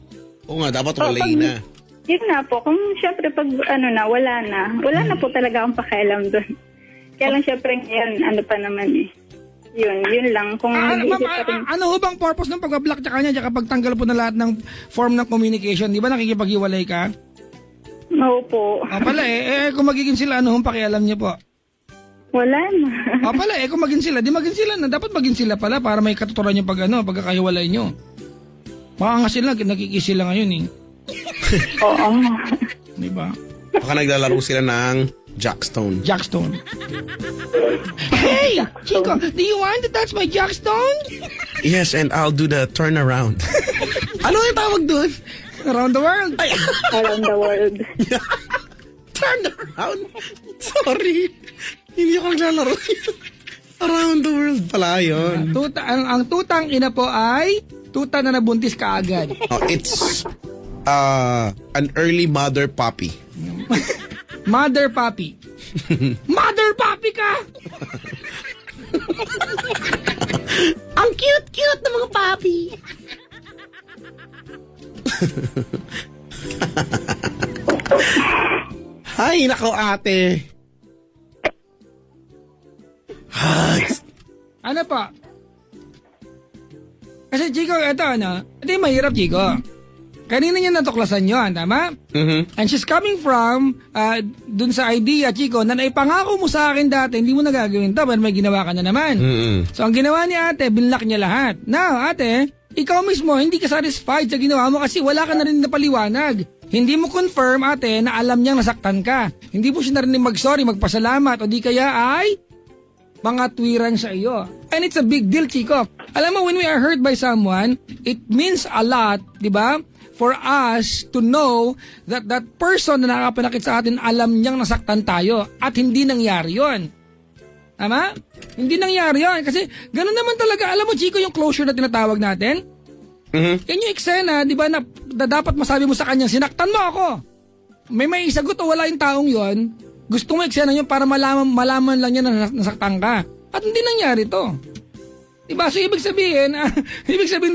Oo nga, dapat walay na.
Yun na po. Kung syempre pag wala na po talaga akong pakialam doon. Kaya lang syempre ngayon, pa naman eh. Yun lang. Kung
ano ho bang purpose ng pag-block sa kanya at pagtanggal po na lahat ng form ng communication? Di ba nakikipag-iwalay ka?
Oo po.
Pala kung magiging sila, ano hong pakialam niyo po?
Wala na.
Pala kung maging sila, di maging sila na. Dapat maging sila pala para may katuturan yung pagkakahiwalay nyo. Baka nga sila, nakikis sila ngayon eh.
Oo.
Di ba?
Baka naglalaro sila ng Jackstone.
Hey, Chico, do you want to touch my Jackstone?
Yes, and I'll do the turnaround. Ano yung tawag doon?
Around the world.
Around the world.
Turnaround? Sorry. Hindi ako naglalaro. Around the world pala yun.
Ang tutang ina po ay tuta na nabuntis kaagad.
It's an early mother puppy.
Mother puppy. Mother puppy ka!
Ang cute-cute ng mga puppy. Hay, nako ate. Hay.
Ano pa? Kasi Chico, ito ito yung mahirap, Chico. Kanina niya natuklasan yun, tama? And she's coming from dun sa idea, Chico, na naipangako mo sa akin dati, hindi mo nagagawin to, pero may ginawa ka na naman. So ang ginawa ni ate, binlock niya lahat. Now, ate, ikaw mismo, hindi ka satisfied sa ginawa mo kasi wala ka na rin napaliwanag. Hindi mo confirm, ate, na alam niyang nasaktan ka. Hindi mo siya narinig mag-sorry, magpasalamat, o di kaya ay mga tuwiran sa iyo. And it's a big deal, Chico. Alam mo, when we are hurt by someone, it means a lot, di ba? For us to know that that person na nakapanakit sa atin, alam niyang nasaktan tayo at hindi nangyari yon. Tama? Hindi nangyari yon. Kasi ganun naman talaga. Alam mo, Chico, yung closure na tinatawag natin, Yan yung eksena, di ba, na dapat masabi mo sa kanya, sinaktan mo ako. May isagot o wala yung taong yon. Gusto mo eksena yun para malaman lang niya na nasaktan ka. At hindi nangyari to. Diba? So, ibig sabihin na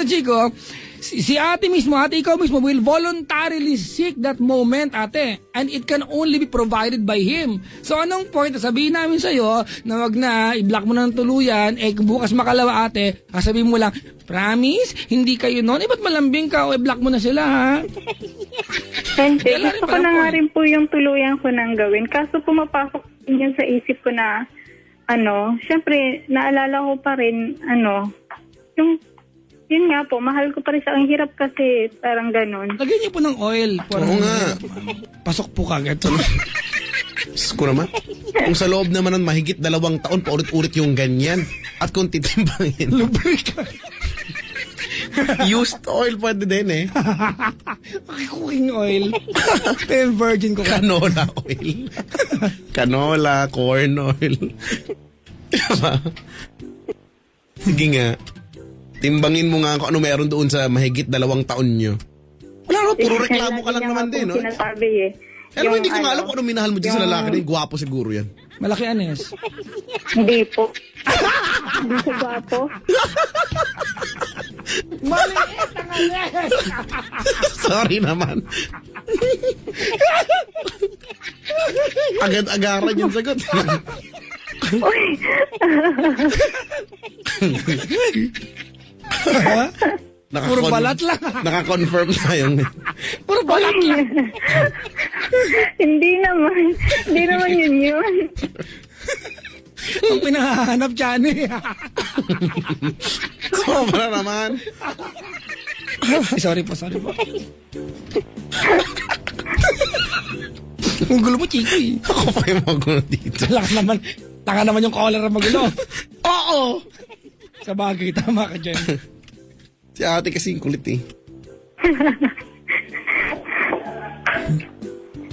Chico, si ate mismo, ate ikaw mismo will voluntarily seek that moment, ate. And it can only be provided by him. So, anong point? Sabihin namin sa'yo na wag na, i-block mo na ng tuluyan, kung bukas makalawa, ate, sabihin mo lang, promise, hindi kayo noon. Ba't malambing ka o i-block mo na sila, ha?
Hindi, gusto ko na nga rin po yung tuluyan ko nang gawin. Kaso pumapasok yun sa isip ko na, syempre, naalala ko pa rin, yun nga po, mahal ko pa rin siya. Ang hirap kasi, parang ganun.
Lagyan niyo po ng oil.
Oo nga.
Pasok po kagad.
Diyos ko naman. Kung sa loob naman ng mahigit 2 taon, paulit-ulit yung ganyan. At kung titimbangin.
Lubricant.
Used oil pwede din eh.
Cooking oil. Pero virgin ko.
Canola oil. Canola, corn oil. Diba? Sige nga. Timbangin mo nga kung ano meron doon sa mahigit 2 taon nyo. Wala naman, puro reklamo ka lang naman din, no?
Sinasabi eh.
Alam mo, hindi ko nga alam kung ano minahal mo dyan sa lalaki na yun. Gwapo siguro yan.
Malaki anes.
Hindi po. Hindi ko ba po?
Maliit ang anes!
Sorry naman. Agad-agaran yung sagot.
Uy!
Puro balat lang.
Naka-confirm tayong.
Puro balat lang.
Hindi naman yun.
Ang pinahanap dyan eh.
Sobra naman.
Sorry po. Ang gulo mo, Chico eh.
Ako pa yung magulo dito.
Taka naman yung caller na magulo.
Oo!
Sa bagay, tama ka dyan.
Si ate kasing kulit eh.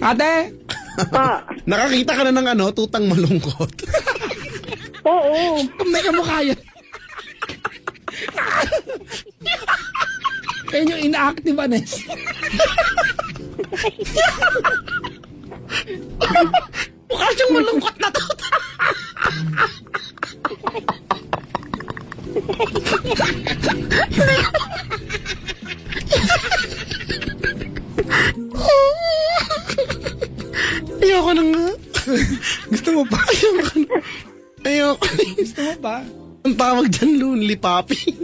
Ate!
Nakakita ka na ng tutang malungkot.
Oo.
May kamukha yan. Kaya yung inactive, Anes.
Mukha siyang malungkot na tutang. Ayoko na nga.
Gusto mo pa?
Ayoko.
Gusto mo pa?
Ang tawag dyan, lonely puppy.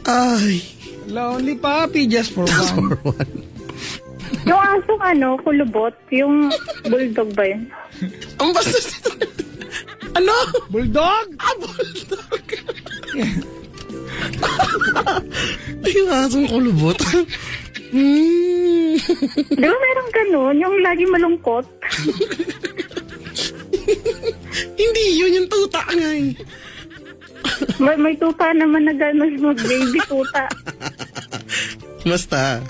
Ay.
Lonely puppy, just for one.
Yung asong kulubot, yung bulldog ba yun?
Ang bastos nito. Ano?
Bulldog?
Bulldog. Ay, yung asong kulubot.
Di ba meron ganun? Yung lagi malungkot?
Hindi yun, yung tuta nga eh.
May tuta naman na gano'n, baby tuta.
Basta,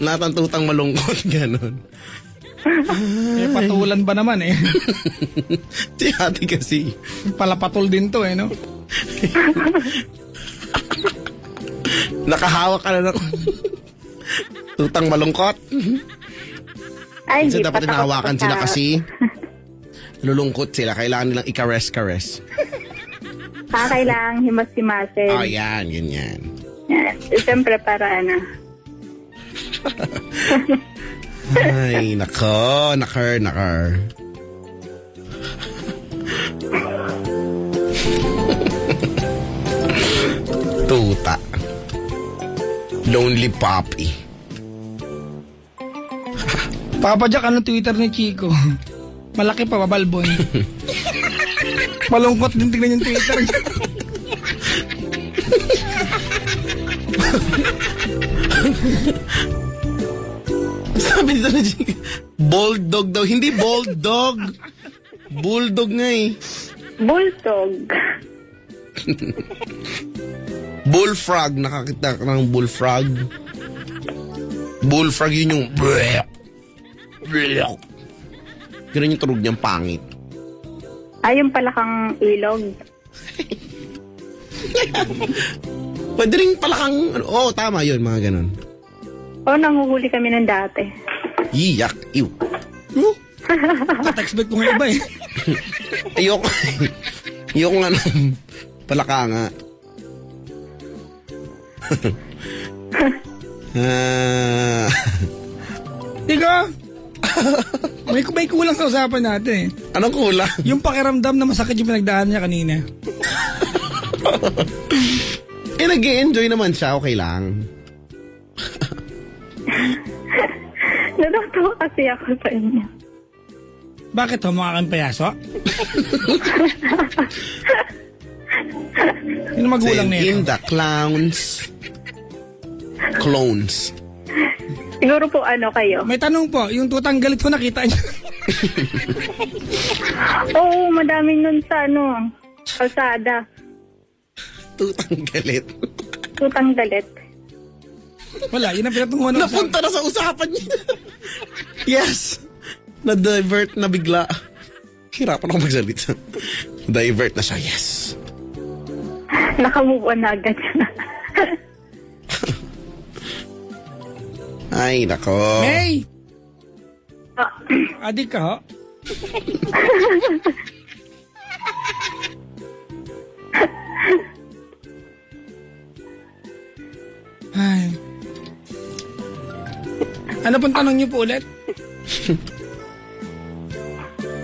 lahat ng tutang malungkot, gano'n.
Patulan ba naman eh?
Si ate kasi.
Palapatol din to eh, no?
Nakahawak ka na ng tutang malungkot.
Ay,
Minsan
hindi
dapat
pa
hinahawakan
takot
sila
sa-
kasi lulungkot sila. Kailangan nilang ikares-kares.
Kailangang himas-himasin.
Oh, yan, ganyan.
Siyempre para
Ay, nakar. Tuta. Lonely puppy.
Papa Jack, anong Twitter ni Chico? Malaki pa, babalbon. Malungkot din tingnan yung Twitter.
Sabi dito na Chico, bulldog daw. Hindi bulldog. Bulldog nga eh.
bulldog.
Bullfrog. Nakakita ka ng bullfrog. Bullfrog yun yung ganun yung tunog niyang pangit.
Ayun pala kang ilog.
Pwede rin palakang, tama yun, mga ganun.
Nanguhuli kami ng dati.
Iyak, ew.
At-expect ko nga iba eh.
Ayoko nga ng palaka nga.
Ika, may kulang sa usapan natin eh.
Anong kulang?
Yung pakiramdam na masakit yung pinagdaan niya kanina.
Nag-i-enjoy naman siya, okay lang.
Natutuwa kasi ako sa inyo.
Bakit ho, mukha kang payaso? Sino magulang nito?
In the clowns. Clones.
Siguro po kayo.
May tanong po, yung tutang galit ko nakita niyo?
Oo, madaming nun sa kalsada.
Tutang galit.
Tutang galit.
Wala, yun ang pinatunguhan ng
Napunta na sa usapan niya. Yes. Na-divert na bigla. Hirapan ako magsalita. Divert na siya, yes.
Nakamove on na agad.
Ay, nako.
Hey! Adik ka ho? Ay. Ano pong tanong niyo po ulit?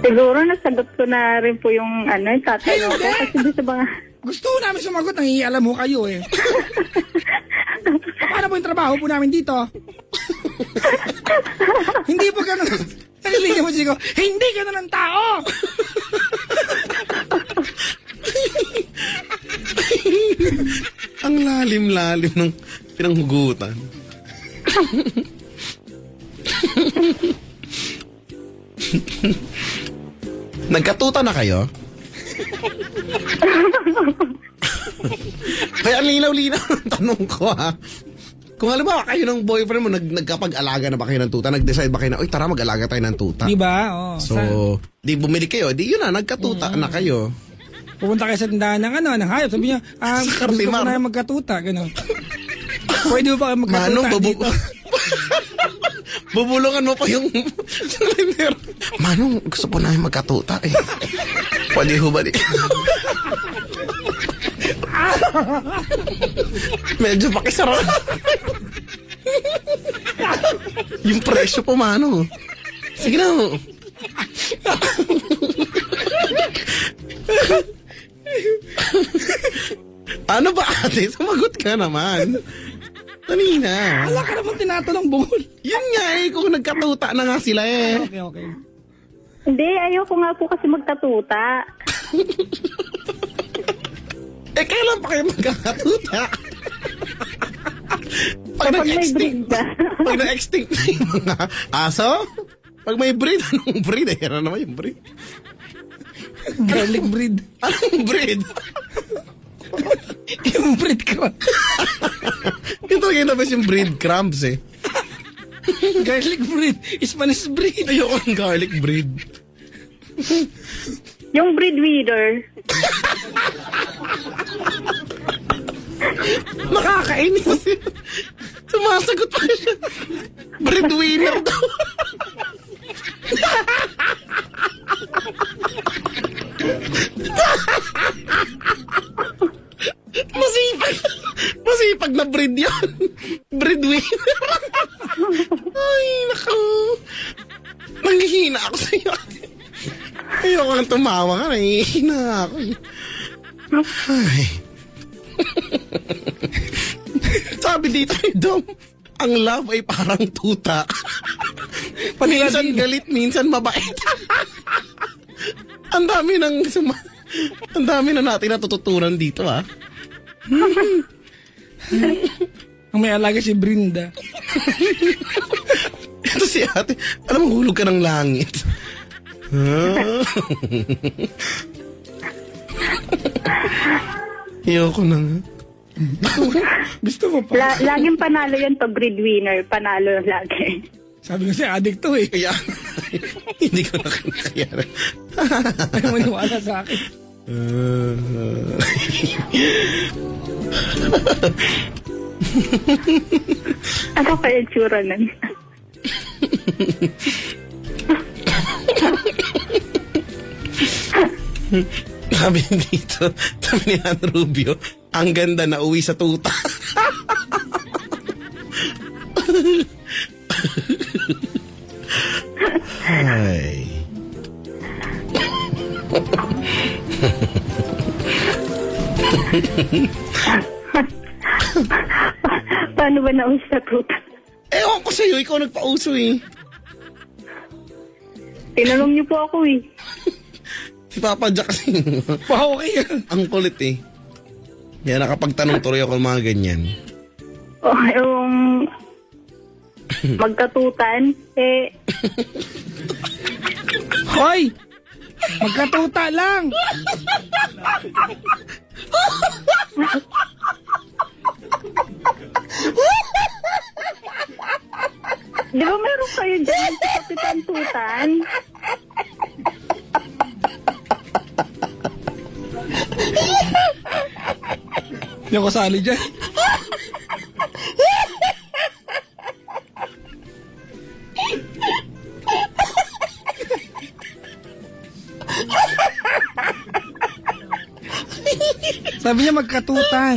Siguro nasagot ko na rin po yung tatanong ko. Kasi di sa mga...
Gusto ko namin sumagot, nangihialam mo kayo eh. Paano po yung trabaho po namin dito? Hindi po ganun. Nalilinya mo siya ko, hindi ganun ang tao!
Ang lalim-lalim ng pinanghugutan. Nagkatuta na kayo? Kaya ang linaw-linaw ng tanong ko ha. Kung halimbawa kayo ng boyfriend mo, nagkapag-alaga na ba kayo ng tuta? Nag-decide ba kayo na, tara mag-alaga tayo ng tuta?
Diba? Oh,
So, di bumili kayo, di yun na, nagkatuta na kayo.
pupunta kayo sa tindahan ng hayop. Sabi niya, gusto ko na yung magkatuta. Gano'n. Pwede mo pa kayo magkatuta
Manong,
dito?
bubulungan mo pa yung Manong, gusto po namin magkatuta eh. Pwede ho ba di? Medyo pakisara. Yung presyo po, Manong. Sige na. Ano ba ate? Sumagot ka naman. Kanina.
Wala ka naman tinatanong bungol.
Yun nga eh, kung nagkatuta na nga sila eh.
Okay.
Hindi, ayoko nga po kasi magkatuta.
Kailan pa kayo magkakatuta?
Pag may breed na.
Pag na-extinct na yung mga aso? Pag may breed, anong breed? Ano naman yung breed?
Garlic breed.
Anong breed?
Yung breed ko.
Yung talaga yung nabas yung breed crumbs eh.
Garlic breed. Spanish breed.
Ayoko ng garlic breed.
Yung breed winner.
Nakakainis kasi. Sumasagot pa siya. Breadwinner daw. Masipag na breed yan. Breadwinner. Ay, naku. Nanghihina ako sa'yo. Ayoko nang tumawa ka. Nanghihina ako. Ay. Sabi dito ni Dom, ang love ay parang tuta. Minsan galit, minsan mabait. Ang dami na natin natututunan dito, ha?
Ang may alaga si Brinda.
Ito si ate, alam mo, hulog ka ng langit. Ayoko na nga.
Gusto mo pa?
Laging panalo yun to breadwinner. Panalo lagi.
Sabi ko siya, addict to eh.
Kaya, hindi ko na kinakayaran.
Ayaw maniwala sa akin.
Ano kaya tsura nun?
Sabi dito, sabi ni Han Rubio, ang ganda na uwi sa tuta. Ay.
Paano ba nauwi sa tuta?
Ewan ko sa'yo, ikaw nagpauso eh.
Tinanong niyo po ako eh.
Si Papa Jack kasi.
Wow, okay.
Ang kulit eh. Yan, nakapagtanong tuloy ako ng mga ganyan.
Oh, yung magkatutan,
Hoy! Magkatuta lang!
di ba meron kayo dyan sa Kapitan Tutan?
Hindi ako sali dyan. Sabi niya magkatutan.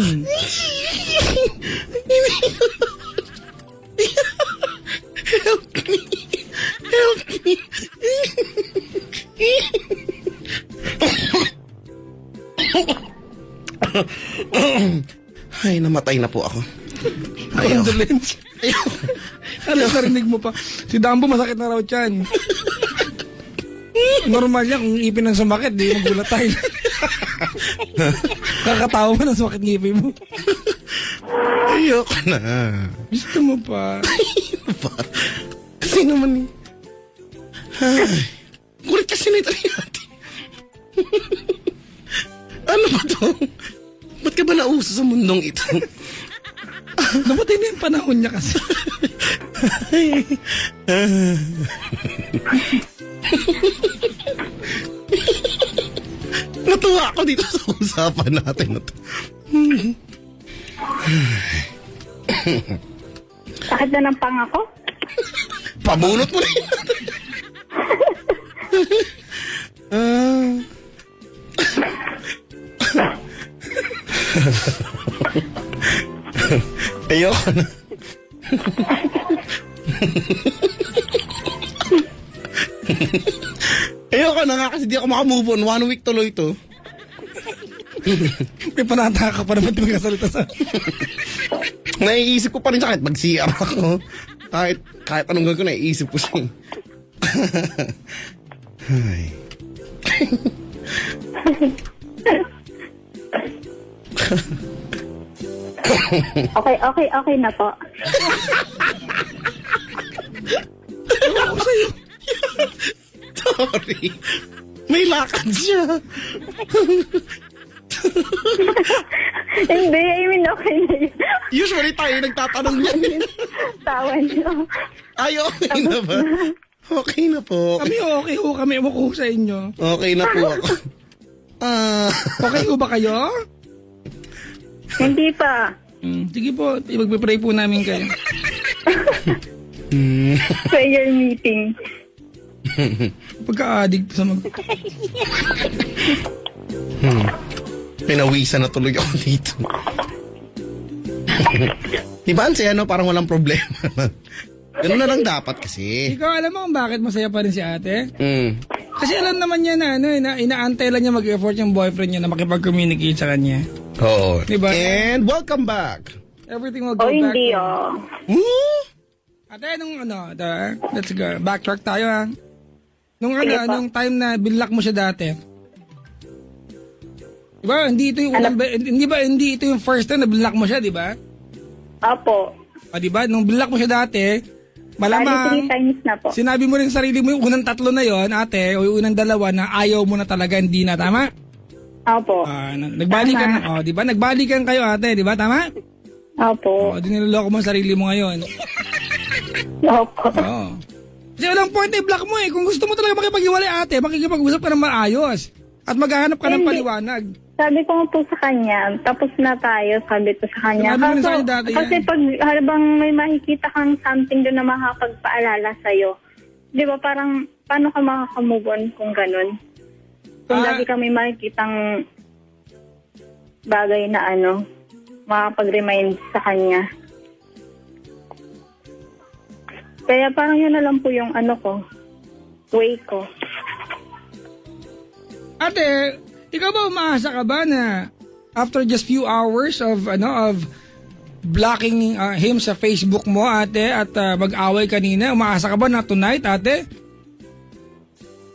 Help me. Help me. Ay, namatay na po ako. Ayaw.
Condolence.
Ayaw.
Ano, narinig mo pa. Si Dambo masakit na raw tiyan. Normal niya kung ipin ang sumakit, di magulat tayo. Kakatawa mo ng sumakit ngipin mo.
Ayoko na.
Gusto mo pa.
Ayoko pa. Kasi naman eh. Ay, kulit kasi na ito ni ate. Ano ba to? Ba't ka ba nauso sa mundong ito?
Namatay na yung panahon niya kasi.
Natuwa ako dito sa usapan natin na to.
Sakit na ng pangako?
Pabunot mo na yun. Ayoko na. Ayoko na nga kasi di ako makamove on. 1 week tuloy to.
May panata ka pa naman di magkasalita sa...
Naiisip ko pa rin siya kahit mag-CR ako. Kahit anong gagawin ko, naiisip ko siya. Ay.
Okay na po.
Ako sa'yo.
Sorry. May lakad siya.
Hindi, I mean, okay na yun.
Usually tayo nagtatanong yan.
Tawa niyo.
Ay, okay na ba? Okay na po.
Kami okay ho, kami ko sa inyo.
Okay na po ako.
Okay ho ba kayo?
Hindi pa.
Sige po, magpipray po namin kayo.
Prayer meeting.
Pagka-addict sa
Pinawisan na tuloy ako dito. Diba, Anse, ano, parang walang problema. Ganun na lang dapat kasi.
Ikaw alam mo kung bakit masaya pa rin si ate?
Mm.
Kasi alam naman niya na, inaantay lang niya mag-effort yung boyfriend niya na makipag-communicate sa kanya.
Oo.
Diba?
And welcome back.
Everything will go back.
Hindi,
Woo!
Ate, let's go. Backtrack tayo, ha? Nung time na binlock mo siya dati. Diba, hindi ito yung hindi ito yung first time na binlock mo siya, diba?
Opo.
O, diba, nung binlock mo siya dati, malamang
3 times na po.
sinabi mo rin sa sarili mo yung unang 3 na yon, ate, o yung unang 2 na ayaw mo na talaga, hindi na, tama?
Opo.
Nagbalikan, diba? Nagbalikan kayo, ate, diba? Tama?
Opo.
O, diniloloko mo ang sarili mo ngayon.
Opo.
Oo. Kasi walang point i-block mo eh. Kung gusto mo talaga makipag-iwalay, ate, makikipag-usap ka ng maayos. At maghahanap ka ng
Hindi.
paliwanag.
Sabi ko nga po sa kanya, tapos na tayo, sabi ko sa kanya.
Sinabi mo rin sa akin dati
kasi
yan.
pag habang may makikita kang something doon na makakapagpaalala sa'yo, di ba parang, paano ka makakamove on kung ganun? Kung lagi kang may makikitang bagay na makapag-remind sa kanya. Kaya parang yun na lang po yung way ko.
Ate, ikaw ba umaasa ka ba na after just few hours of blocking him sa Facebook mo, ate, at mag-away kanina, umaasa ka ba na tonight, ate?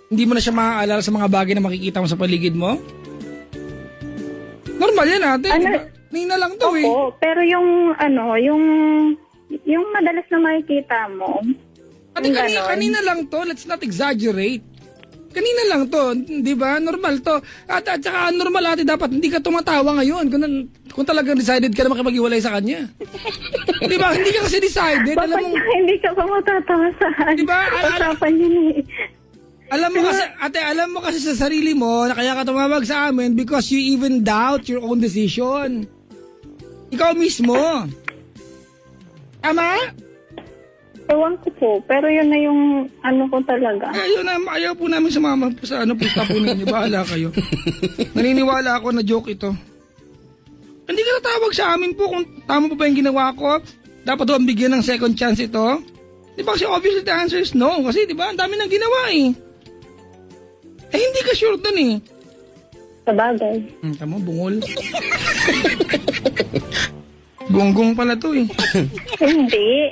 Hindi mo na siya maaalala sa mga bagay na makikita mo sa paligid mo? Normal yan, ate. Nina lang to eh.
Oo, pero yung madalas na makikita mo.
Ate, kanina lang to. Let's not exaggerate. Kanina lang to, di ba? Normal to. At saka normal, ate, dapat hindi ka tumatawa ngayon kung talagang decided ka na makipag-iwalay sa kanya. Di ba? Hindi ka kasi decided.
Bakit hindi ka pa matatawa sa
diba?
usapan yun eh.
Alam mo kasi sa sarili mo na kaya ka tumawag sa amin because you even doubt your own decision. Ikaw mismo. Tama?
Ewan ko po, pero yun na yung ko talaga.
Ayaw po namin sumama po sa pusta po ninyo. Bahala kayo. Naniniwala ako na joke ito. Hindi ka natawag sa amin po kung tama po ba yung ginawa ko. Dapat doon bigyan ng second chance ito. Di ba kasi obviously the answer is no. Kasi di ba ang dami nang ginawa eh. Hindi ka sure dun eh.
Sabagay.
Tama, bungol. Gonggong pala to eh.
Hindi.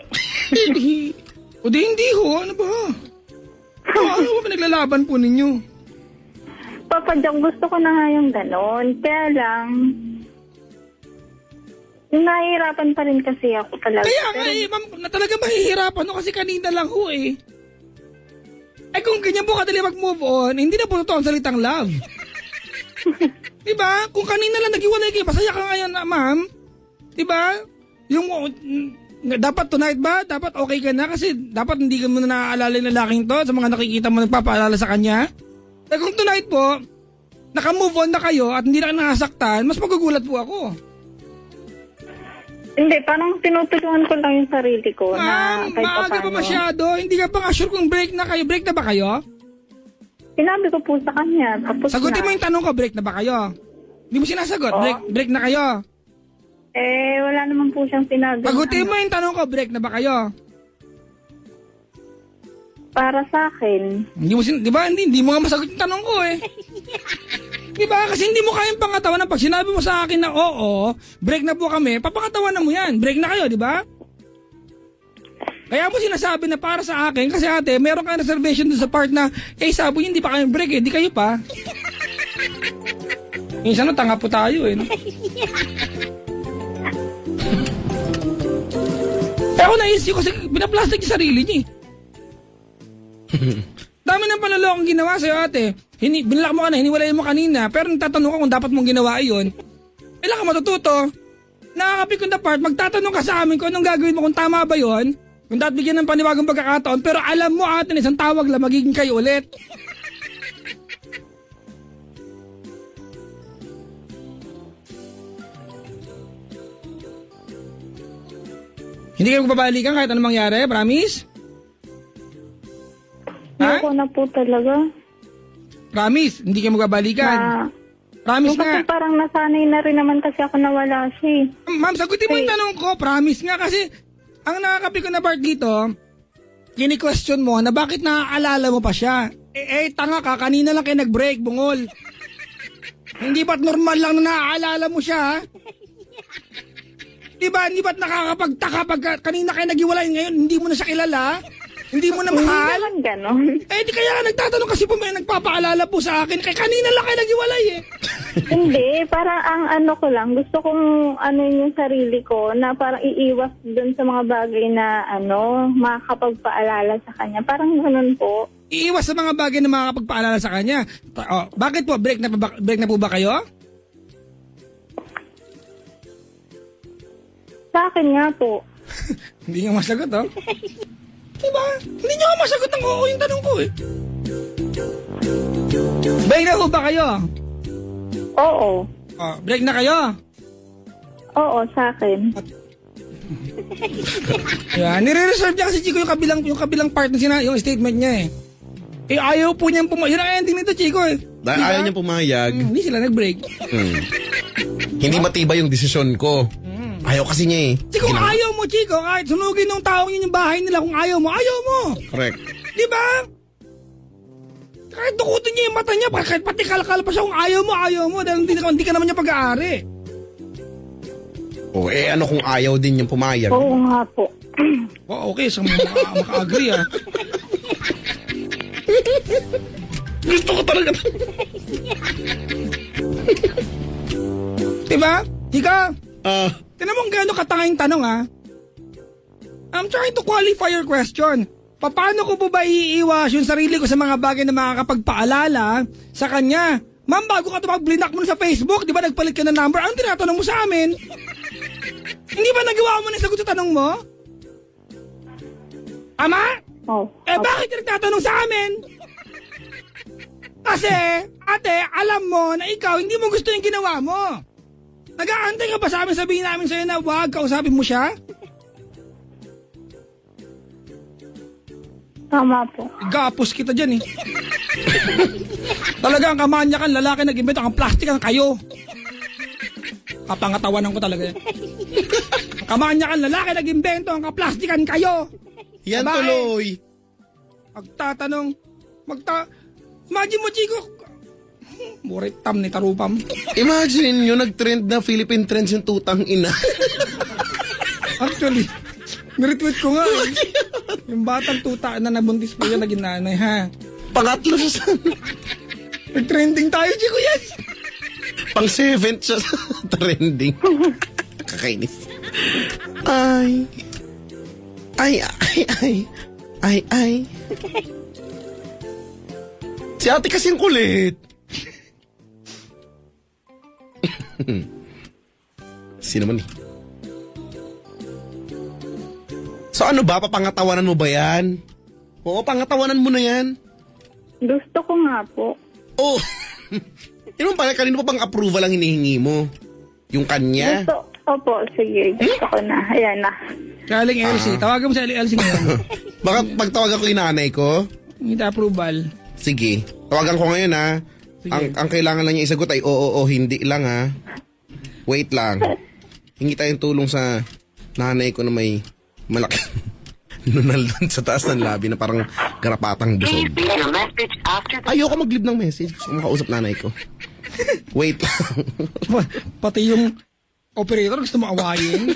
O di hindi ho, ano ba? Ano ba pinaglalaban po ninyo?
Papa Jack, gusto ko na nga yung ganon. Kaya lang, nahihirapan pa rin kasi ako talaga.
Kaya nga ma'am, na talaga mahihirapan no, kasi kanina lang ho eh. Ay kung ganyan po kadali mag-move on, hindi na po totoo ang salitang love. Diba? Kung kanina lang nag-iwalay kayo, masaya ka ngayon na ma'am. Diba? Yung dapat tonight ba? Dapat okay ka na kasi dapat hindi ka mo na naaalala yung lalaking to sa mga nakikita mo nagpapaalala sa kanya. Eh kung tonight po, naka-move on na kayo at hindi na nakasaktan, mas magugulat po ako.
Hindi, parang tinutulungan ko lang yung sarili ko na kahit
maaga pa masyado. Hindi ka pa nga sure kung break na kayo. Break na ba kayo?
Sinabi ko po sa kanya. Tapos
sagutin mo yung tanong ko, break na ba kayo? Hindi mo sinasagot, break na kayo.
Wala naman po siyang sinabi.
Sagutin mo yung tanong ko, break na ba kayo?
Para sa akin.
Di ba? Hindi mo nga masagot yung tanong ko eh. Di ba? Kasi hindi mo kayang pangatawan pag sinabi mo sa akin na oo, break na po kami, papangatawan na mo yan. Break na kayo, di ba? Kaya mo sinasabi na para sa akin, kasi ate, meron kang reservation doon sa part na, sabi niyo hindi pa kayong break eh, di kayo pa. Minsan tanga po tayo eh. No? Ako naisip ko, pinaplastic yung sarili niya eh. Dami ng panalokong ginawa sa'yo ate. Binalak mo ka na, hiniwalay mo kanina, pero nagtatanong ka kung dapat mong ginawa iyon. Kailan ka matututo? Nakakapik on the part, magtatanong ka sa amin kung anong gagawin mo, kung tama ba yon, kung dapat bigyan ng panibagong pagkakataon, pero alam mo ate, isang tawag lang, magiging kayo ulit. Hindi kayo babalikan kahit anong mangyari, promise?
Ayoko na po talaga.
Promise, hindi kayo magbabalikan. Promise nga.
Kasi parang nasanay na rin naman kasi ako nawala siya.
Ma'am, sagutin mo yung tanong ko. Promise nga kasi ang nakakapik ko na part dito, kini-question mo na bakit naaalala mo pa siya. Tanga ka, kanina lang kayo nag-break, bungol. Hindi ba't normal lang na naaalala mo siya? Diba, hindi ba't nakakapagtaka pag kanina kayo nag-iwalay ngayon, hindi mo na siya kilala? Hindi mo na mahal?
Hindi naman ganon.
Di kaya ka nagtatanong kasi po may nagpapaalala po sa akin. Kaya kanina lang kayo nag-iwalay eh.
Hindi, parang ang ko lang, gusto kong yung sarili ko na parang iiwas dun sa mga bagay na makakapagpaalala sa kanya. Parang ganun po.
Iiwas sa mga bagay na makakapagpaalala sa kanya. Bakit po? Break na po ba kayo?
Sa akin nga po.
Hindi nga masagot Diba? Hindi nyo masagot ng oo yung tanong ko eh. Break na po ba kayo?
Oo.
Oh, break na kayo.
Oo, sa akin.
Yan, nire-reserve niya kasi Chico yung kabilang part na yung statement niya eh. Ayaw po niyang pumayag. Yun ang ending nito, Chico eh.
Dahil ayaw niya pumayag.
Hindi sila nag-break.
Hindi matibay yung desisyon ko. Ayaw kasi niya eh.
Chico, kung ayaw mo, Chico, kahit sunugin ng taong yun yung bahay nila, kung ayaw mo, ayaw mo.
Correct.
Di ba? Kahit dukutin niya yung mata niya, kahit pati kalakal pa siya, kung ayaw mo, dahil hindi ka naman niya pag-aari.
Ano kung ayaw din niyang pumayag?
Oo nga po.
Okay, so maka-agree ah.
Gusto ko talaga.
Diba? Chika,
Ah,
tinan mo kung gaano katanging tanong ah. I'm trying to qualify your question. Paano ko po ba iiwas yung sarili ko sa mga bagay na makakapagpaalala sa kanya? Ma'am, bago ka tumag-blinak mo na sa Facebook, di ba nagpalit ka ng number? Anong tinatanong mo sa amin? Hindi ba nagawa mo na sagot sa tanong mo? Ama?
Oh.
Bakit ka nagtatanong sa amin? Kasi, ate, alam mo na ikaw hindi mo gusto yung ginawa mo. Nag-aantay ka ba sa amin sabihin namin sa'yo na wag kausapin mo siya?
Tama po.
Gapos kita dyan eh. Talaga ang kamanyakan, lalaki nag-invento, ang plastic ang kayo. Kapangatawanan ko talaga yan. Ang kamanyakan, lalaki nag-invento, ang kaplastikan kayo.
yan
Babae.
tuloy.
Magtatanong, imagine mo, Chico, murit tam ni tarupam.
Imagine nyo, nag-trend na Philippine trends yung tutang ina.
Actually, niretweet ko nga eh. Yung batang tuta na nabuntis po yan, naging nanay ha.
Pangatlo siya sa...
Nag-trending tayo, Chico, yes!
Pang 7th siya sa trending. Kakainis. Ay. Si ate kasi ang kulit. Sino man eh. So ano ba, papangatawanan mo ba yan? Oo, pangatawanan mo na yan.
Gusto ko nga po.
Oh, yun pala, kanino pa bang approval ang hinihingi mo? Yung kanya?
Opo, sige. Gusto ko na. Ayan na.
Galing LC. Tawagan mo sa LC ngayon.
Baka pagtawagan ko yung nanay ko?
Hindi approval.
Sige, tawagan ko ngayon ha. Ang kailangan lang niya isagot ay oo, hindi lang ha. Wait lang. Hingi tayong tulong sa nanay ko na may malaki nunal doon sa taas ng labi na parang garapatang busog. Ayoko mag-leave ng message. Gusto ko makausap nanay ko. Wait lang.
Pati yung operator gusto mo awayin.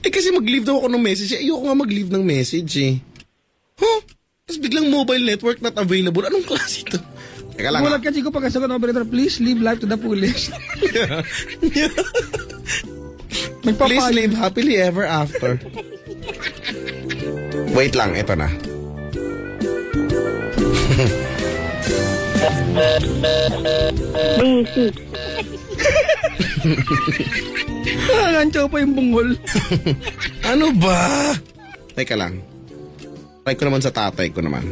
Kasi mag-leave daw ako ng message. Ayoko nga mag-leave ng message eh. Huh? Tapos biglang mobile network not available. Anong klase ito? Teka lang.
Gulat ka, Chico, pagkasagot ng operator, please leave life to the fullest.
Please live happily ever after. Wait lang, eto na.
Busy.
Nanganchaw pa yung bungol.
Ano ba? Teka lang. Try ko naman sa tatay ko naman.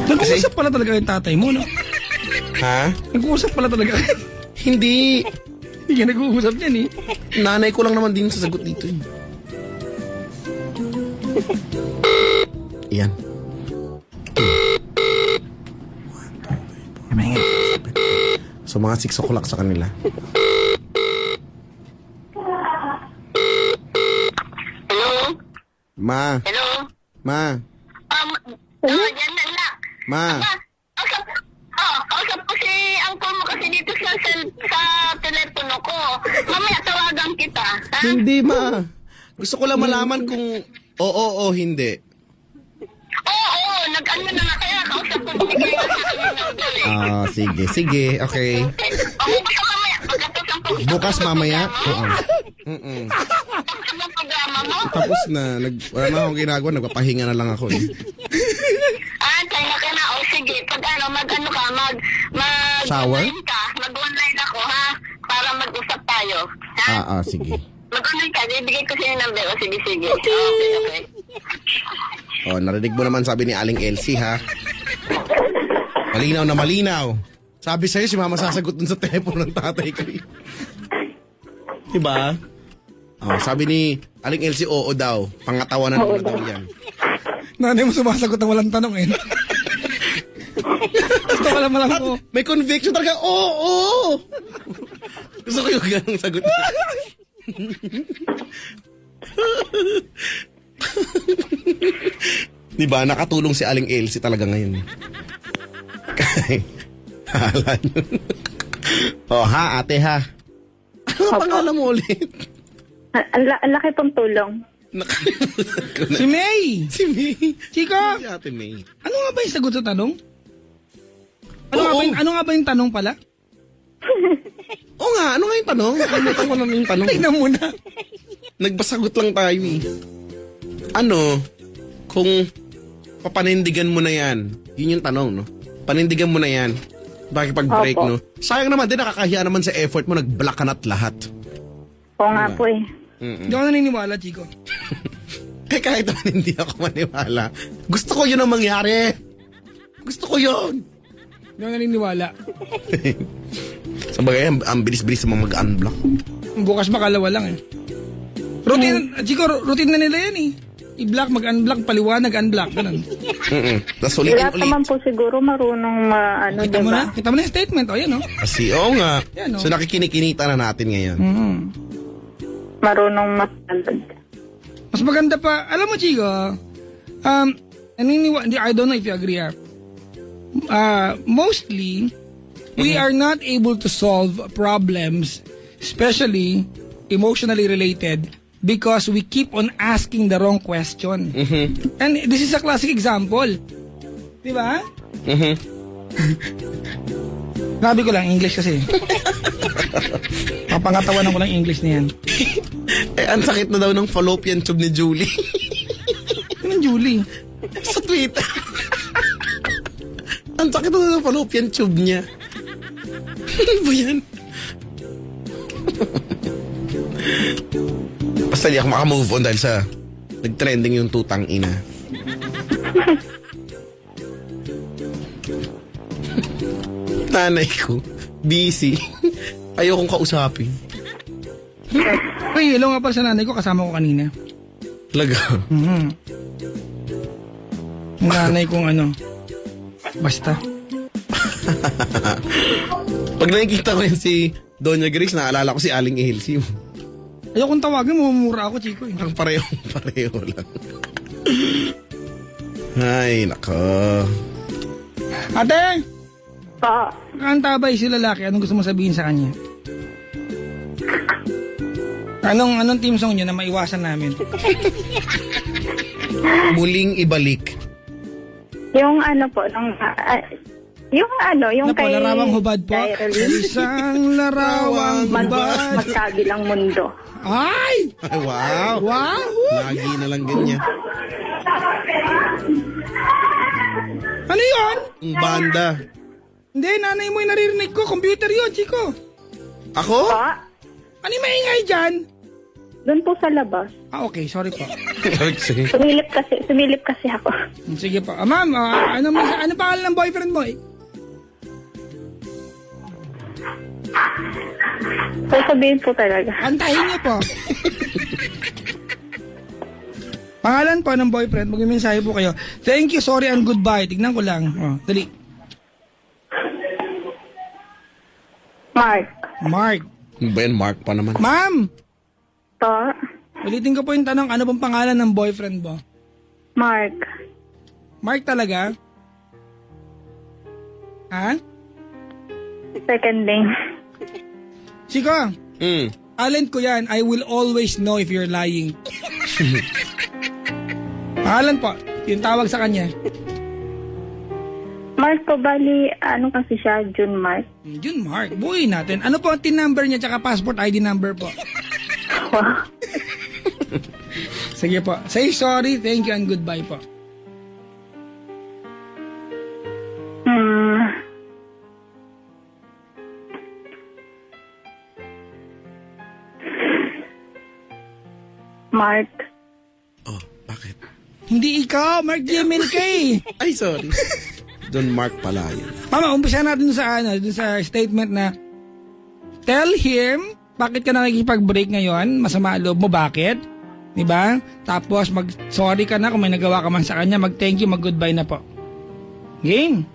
Nag-uusap pala talaga yung tatay mo, no?
Ha?
Nag-uusap pala talaga.
Hindi.
Hindi ka nag-uusap yan eh.
Nanay ko lang naman din sasagot dito eh. Yan. So mga 6 o'clock sa kanila.
Hello?
Ma.
Hello?
Ma.
Yan na na.
Ma.
Kausap ko si uncle mo kasi dito sa telepono ko. Mamaya tawagan kita. Ha?
Hindi ma. Gusto ko lang malaman kung oo o hindi.
Oo, nag-ano na nga kaya. Kausap ko binigay na sa akin ng dali.
Sige. Sige, okay.
Basta mamaya. Pagkatapos ang pag-
Bukas mamaya? Oo.
Tapos ang programa mo.
Tapos na. Wala na akong ginagawa. Nagpapahinga na lang ako eh.
Tayo ka na. O sige, pag mag-ano ka,
Shower?
mag-online ka. Mag-online ako, ha? Para mag-usap tayo. Ha?
Sige.
Mag-online ka. Ibigay ko sa iyo ng number. O sige. Okay.
Narinig mo naman sabi ni Aling Elsie ha. Malinaw na malinaw. Sabi sa'yo, si mama sasagot dun sa telepono ng tatay ko. Diba? Oh, sabi ni Aling Elsie, oo daw. Pangatawanan mo na daw yan.
Nanay mo sumasagot ng walang tanong eh. Gusto ko lang malam ko.
May conviction talaga, oo! Gusto ko yung ganang sagot niya. Diba, nakatulong si Aling Elsie talaga ngayon. Hala nyo. Oh, ha, ate ha. Ano ang pangalan mo ulit?
Ang laki pong tulong.
Nakalimutan ko na.
Si May!
Si May.
Chico,
Si ate May.
ano nga ba yung sagot sa tanong?
Oo.
Ano nga ba yung tanong pala?
Oo nga, ano nga yung tanong? Nakalimutan ko na yung tanong.
Tingnan mo na.
Nagbasagot lang tayo eh. Ano, kung papanindigan mo na yan, yun yung tanong, no? Panindigan mo na yan. Bakit pag-break,
Opo.
no? Sayang naman din, nakakahiya naman sa effort mo, nag-block ka na't lahat.
Oo nga po eh.
Hindi ako naniniwala, Chico.
Eh, kahit naman hindi ako maniwala. Gusto ko yun ang mangyari. Gusto ko yun.
Hindi ako naniniwala.
Sa bagay, ang bilis-bilis sa mga mag-unblock.
Bukas makalawa lang eh. Routine, Chico, routine na nila yan eh. I-block, mag-unblock, paliwanag, unblock, ganun.
Tapos ulitin
Lahat
ulit.
naman po siguro marunong
Kita mo
diba?
na? Kita mo na yung statement, o yan o.
Kasi, oo nga.
Yan, no?
So, nakikinikinita na natin ngayon.
Marunong mapalad.
Mas maganda pa, alam mo, Chico, I don't know if you agree, mostly, we are not able to solve problems, especially emotionally related, because we keep on asking the wrong question. And this is a classic example. Di ba? Sabi ko lang, English kasi. Papangatawanan ko lang English na yan.
Eh, ang sakit na daw ng fallopian tube ni Julie.
Ano, Julie?
Sa Twitter. Ang sakit na daw ng fallopian tube niya. Ano ba yan? Basta di ako makamove on dahil sa nag-trending yung tutang ina. Nanay ko, busy. Ayokong kausapin.
Uy, hello nga pala sa nanay ko, kasama ko kanina.
Talaga.
Yung nanay kong ano, basta.
Pag nakikita ko yun si Doña Grace, naalala ko si Aling Elsie.
Ayokong tawagin, mamumura ako, Chico.
Parang pareho lang. Ay, nako.
Ate,
Pa,
kaantabay si lalaki, anong gusto mo sabihin sa kanya? Anong team song nyo na maiwasan namin?
Muling ibalik.
yung ano po, yung
Na po,
kay...
larawang hubad po.
Daryl,
Isang larawang hubad.
magkabilang mundo.
Ay!
Ay, wow.
Wow!
Lagi na lang ganyan.
Ano yun?
Ang banda.
Hindi, nanay mo yung naririnig ko. Computer yun, Chico.
Ako?
Pa,
Ano yung maingay dyan?
doon po sa labas.
Okay, sorry po.
Okay.
Sumilip kasi ako.
Sige po. Ma'am, ano pangalan ng boyfriend mo?
Sasabihin po talaga.
Antahin niyo po. Pangalan po ng boyfriend, mag-mensahe po kayo. Thank you, sorry, and goodbye. Tignan ko lang. Oh, dali.
Mark.
Mark.
Ano ba yan? Mark pa naman.
Ma'am,
Pa,
ulitin ko po yung tanong, ano pong pangalan ng boyfriend mo?
Mark.
Mark talaga? Ha?
Second name.
Chico,
Mm.
talent ko yan. I will always know if you're lying. Pangalan po, yung tawag sa kanya.
Mark po, bali, ano kasi siya, June Mark.
Yun, Mark. Buuin natin. Ano po ang TIN number niya tsaka passport ID number po?
Wow.
Sige po. Say sorry, thank you, and goodbye po.
Mark.
Oh, bakit?
Hindi ikaw, Mark Gemel ka eh.
Ay, sorry. Don Mark Palayan.
Mama, umpisa natin dun sa statement na tell him bakit ka nakikipag-break ngayon, masama ang loob mo, bakit? Diba? Tapos mag-sorry ka na kung may nagawa ka man sa kanya, mag-thank you, mag-goodbye na po. Game.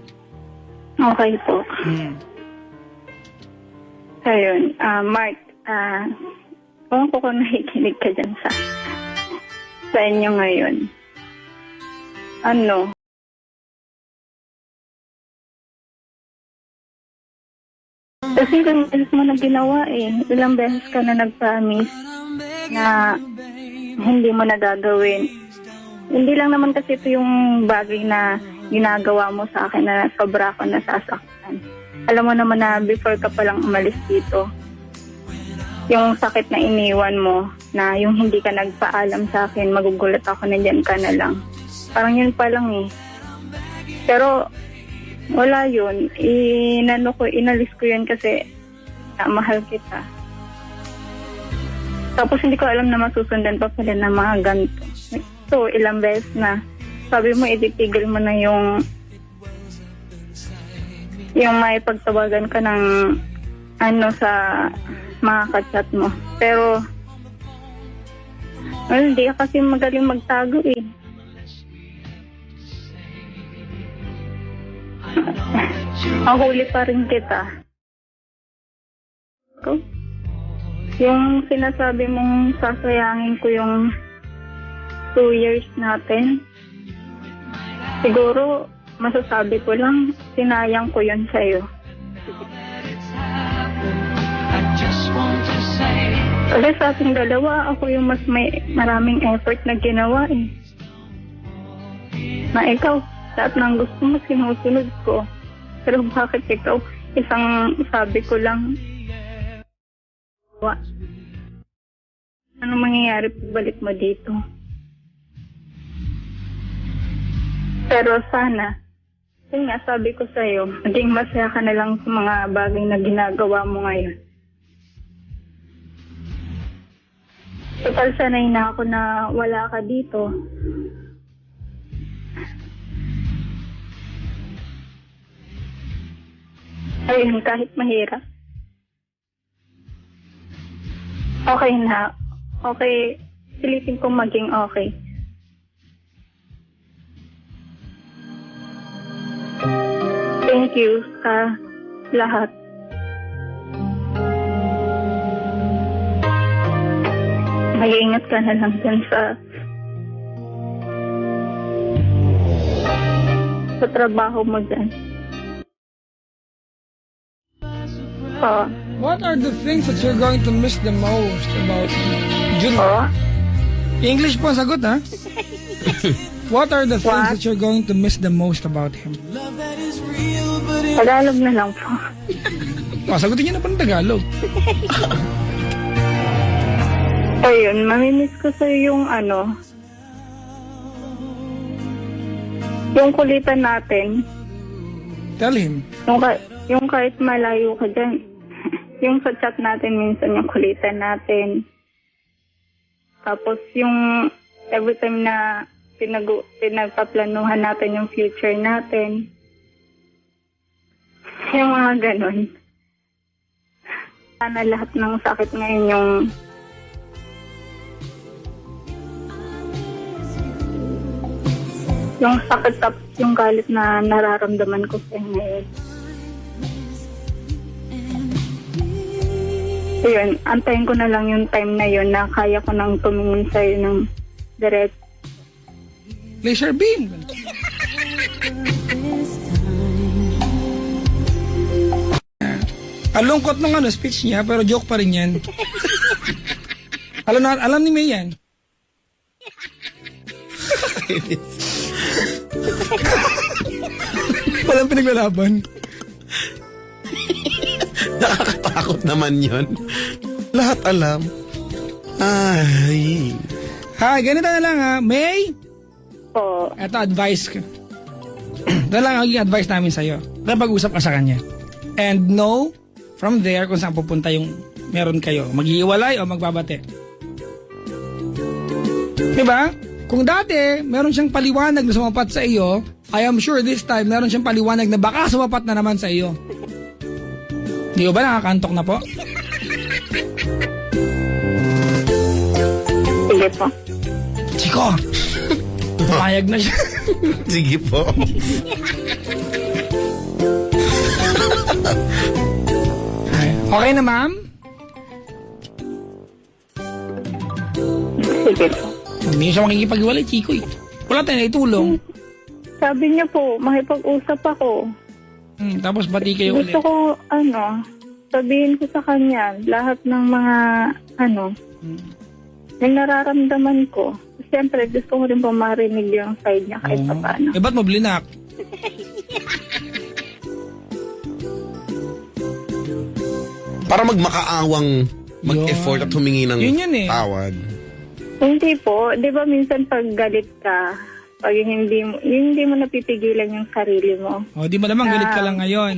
Okay po. Ayun, Mark, kung nakikinig ka dyan sa inyo ngayon, kasi ilang beses mo na ginawa ilang beses ka na nag-promise na hindi mo na gagawin. Hindi lang naman kasi ito yung bagay na ginagawa mo sa akin na sobra ako nasasaktan. Alam mo naman na before ka palang umalis dito, yung sakit na iniwan mo, na yung hindi ka nagpaalam sa akin, magugulat ako na dyan ka na lang. Parang yun pa lang Pero wala yun. Inalis ko yun kasi mahal kita. Tapos hindi ko alam na masusundan pa pala ng mga ganito. So, ilang beses na. Sabi mo, ititigil mo na yung may pagtawagan ka ng sa mga kachat mo. Pero, hindi ka kasi magaling magtago Ang huli pa rin kita. Yung sinasabi mong sasayangin ko yung 2 years natin, siguro masasabi ko lang, sinayang ko yun sa'yo. Kasi sa ating dalawa, ako yung mas maraming effort na ginawa Na ikaw, lahat ng gusto mo, sinusunod ko. Pero bakit ikaw, isang sabi ko lang, ano mangyayari pagbalik mo dito? Pero sana, yun nga sabi ko sa'yo, maging masaya ka na lang sa mga bagay na ginagawa mo ngayon. Total, sanay na ako na wala ka dito. Ayun, kahit mahirap. Okay na. Okay. Pilitin kong maging okay. Thank you sa lahat. Mag-iingat ka na lang dyan sa trabaho mo dyan.
What are the things that you're going to miss the most about Junior? English po ang sagot, ha? What are the things that you're going to miss the most about him?
Tagalog na lang po.
Sagutin niyo na po ng Tagalog.
Ayun, mamimiss ko sa'yo yung yung kulitan natin.
Tell him.
Yung kahit malayo ka dyan, yung sa chat natin minsan yung kulitan natin. Tapos yung every time na pinagpaplanuhan natin yung future natin. Yung mga ganon. Sana lahat ng sakit ngayon yung sakit tapos yung galit na nararamdaman ko sa ngayon. Yun, antayin ko na lang yung time na yun na kaya ko nang tumingin sa'yo ng direct.
Laser beam. Alungkot nung speech niya, pero joke pa rin yan. alam ni May yan. Walang pinaglalaban.
Nakakatakot naman yun. Lahat alam. Ay.
Ganito na lang May. Ito advice ko. Ito lang ang advice namin sa'yo. Kapag-usap ka sa kanya. And know from there kung saan pupunta yung meron kayo. Mag-iiwalay o magbabate. Diba? Kung dati, meron siyang paliwanag na sumapat sa iyo, I am sure this time meron siyang paliwanag na baka sumapat na naman sa iyo. Di ba nakakantok na po?
Sige po.
Chiko! Pumayag na siya.
Sige po.
Okay na, ma'am?
Sige po.
Hindi siya makikipag-iwalay, Chiko eh. Wala tayong naitulong.
Sabi niya po, makipag-usap ako.
Tapos bati kayo ulit.
Gusto ko, sabihin ko sa kanya lahat ng mga, yung nararamdaman ko. Siyempre, gusto ko rin po marinig yung side niya kahit pa paano.
Eh, ba't mo blinak?
Para magmakaawang mag-effort at humingi ng
Yun yun eh.
tawad.
Hindi po. Di ba minsan pag galit ka, pag hindi mo napipigilan yung sarili mo.
O, di malamang galit ka lang ngayon.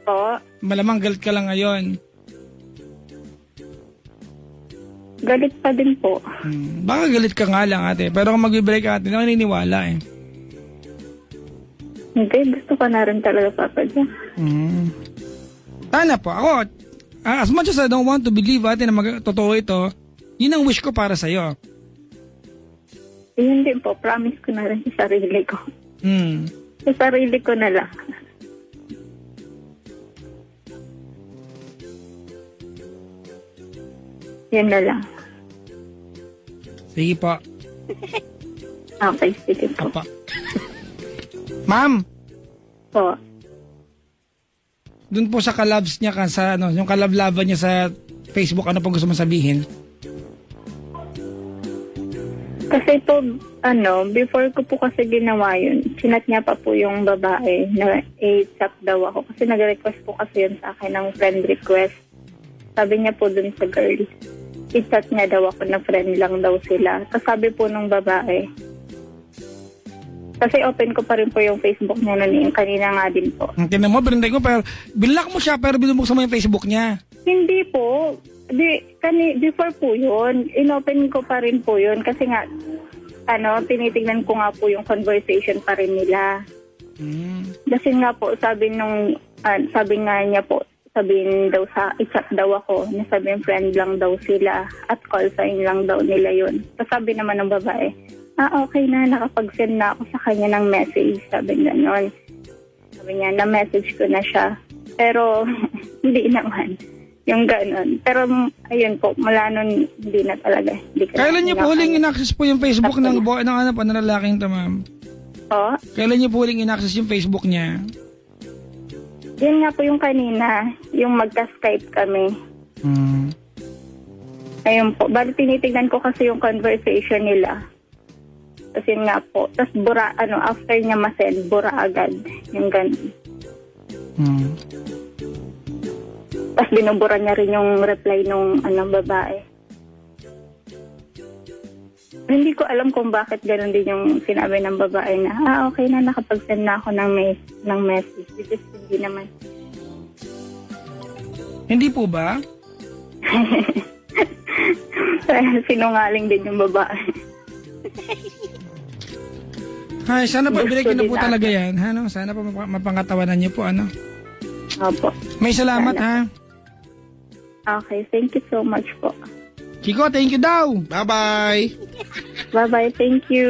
Po,
Malamang galit ka lang ngayon.
galit pa din po.
Baka galit ka nga lang, ate. Pero kung mag-break ka, ate, naniniwala eh.
Hindi, gusto ko na rin talaga, Papa John.
Sana po. Ako, as much as I don't want to believe, ate, na totoo ito, yun ang wish ko para sa'yo.
Yun din po, promise ko na rin sa sarili ko. Sa sarili ko na lang. Yan na lang.
Sige po.
Okay, sige po.
Papa. Ma'am,
Po.
dun po sa kalabs niya, sa, yung kalablaban niya sa Facebook, ano pong gusto mong sabihin?
Kasi po, before ko po kasi ginawa yun, sinat niya pa po yung babae na i-chat daw ako. Kasi nag-request po kasi yun sa akin ng friend request. Sabi niya po dun sa girl, i-chat niya daw ako na friend lang daw sila. Tapos sabi po nung babae, kasi open ko pa rin po yung Facebook niya noon, kanina nga din po.
Tinan mo, birinday ko, pero binlock mo siya, pero binubuksan mo yung Facebook niya.
Hindi po. Before po yun, inopen ko pa rin po yun. Kasi nga, tinitignan ko nga po yung conversation pa rin nila. Kasi nga po, sabi nga niya po, sabihin daw i-chat daw ako, nasabing friend lang daw sila at call sign lang daw nila yun. Tapos sabi naman ng babae, okay na, nakapag-send na ako sa kanya ng message, sabi gano'n. Sabi niya, na-message ko na siya. Pero, hindi naman. Yung gano'n. Pero, ayun po, mula nun, hindi na talaga.
Kailan niyo po huling in-access po yung Facebook ng lalaking to, ma'am?
Po?
Kailan niyo po huling in-access yung Facebook niya?
Yun nga po yung kanina, yung magka-Skype kami. Ayun po, bali tinitignan ko kasi yung conversation nila. Tapos yun nga po. Tapos after niya ma-send, bura agad. Yung ganun. Tapos binubura niya rin yung reply nung babae. Hindi ko alam kung bakit ganun din yung sinabi ng babae na, okay na, nakapag-send na ako ng message. Which is hindi naman.
Hindi po ba?
Sinungaling din yung babae.
Ay, sana pa, break na po
din
talaga yan. Sana pa mapangatawanan niyo po,
Opo.
May salamat, ha?
Okay, thank you so much po.
Chico, thank you daw.
Bye-bye.
Bye-bye, thank you.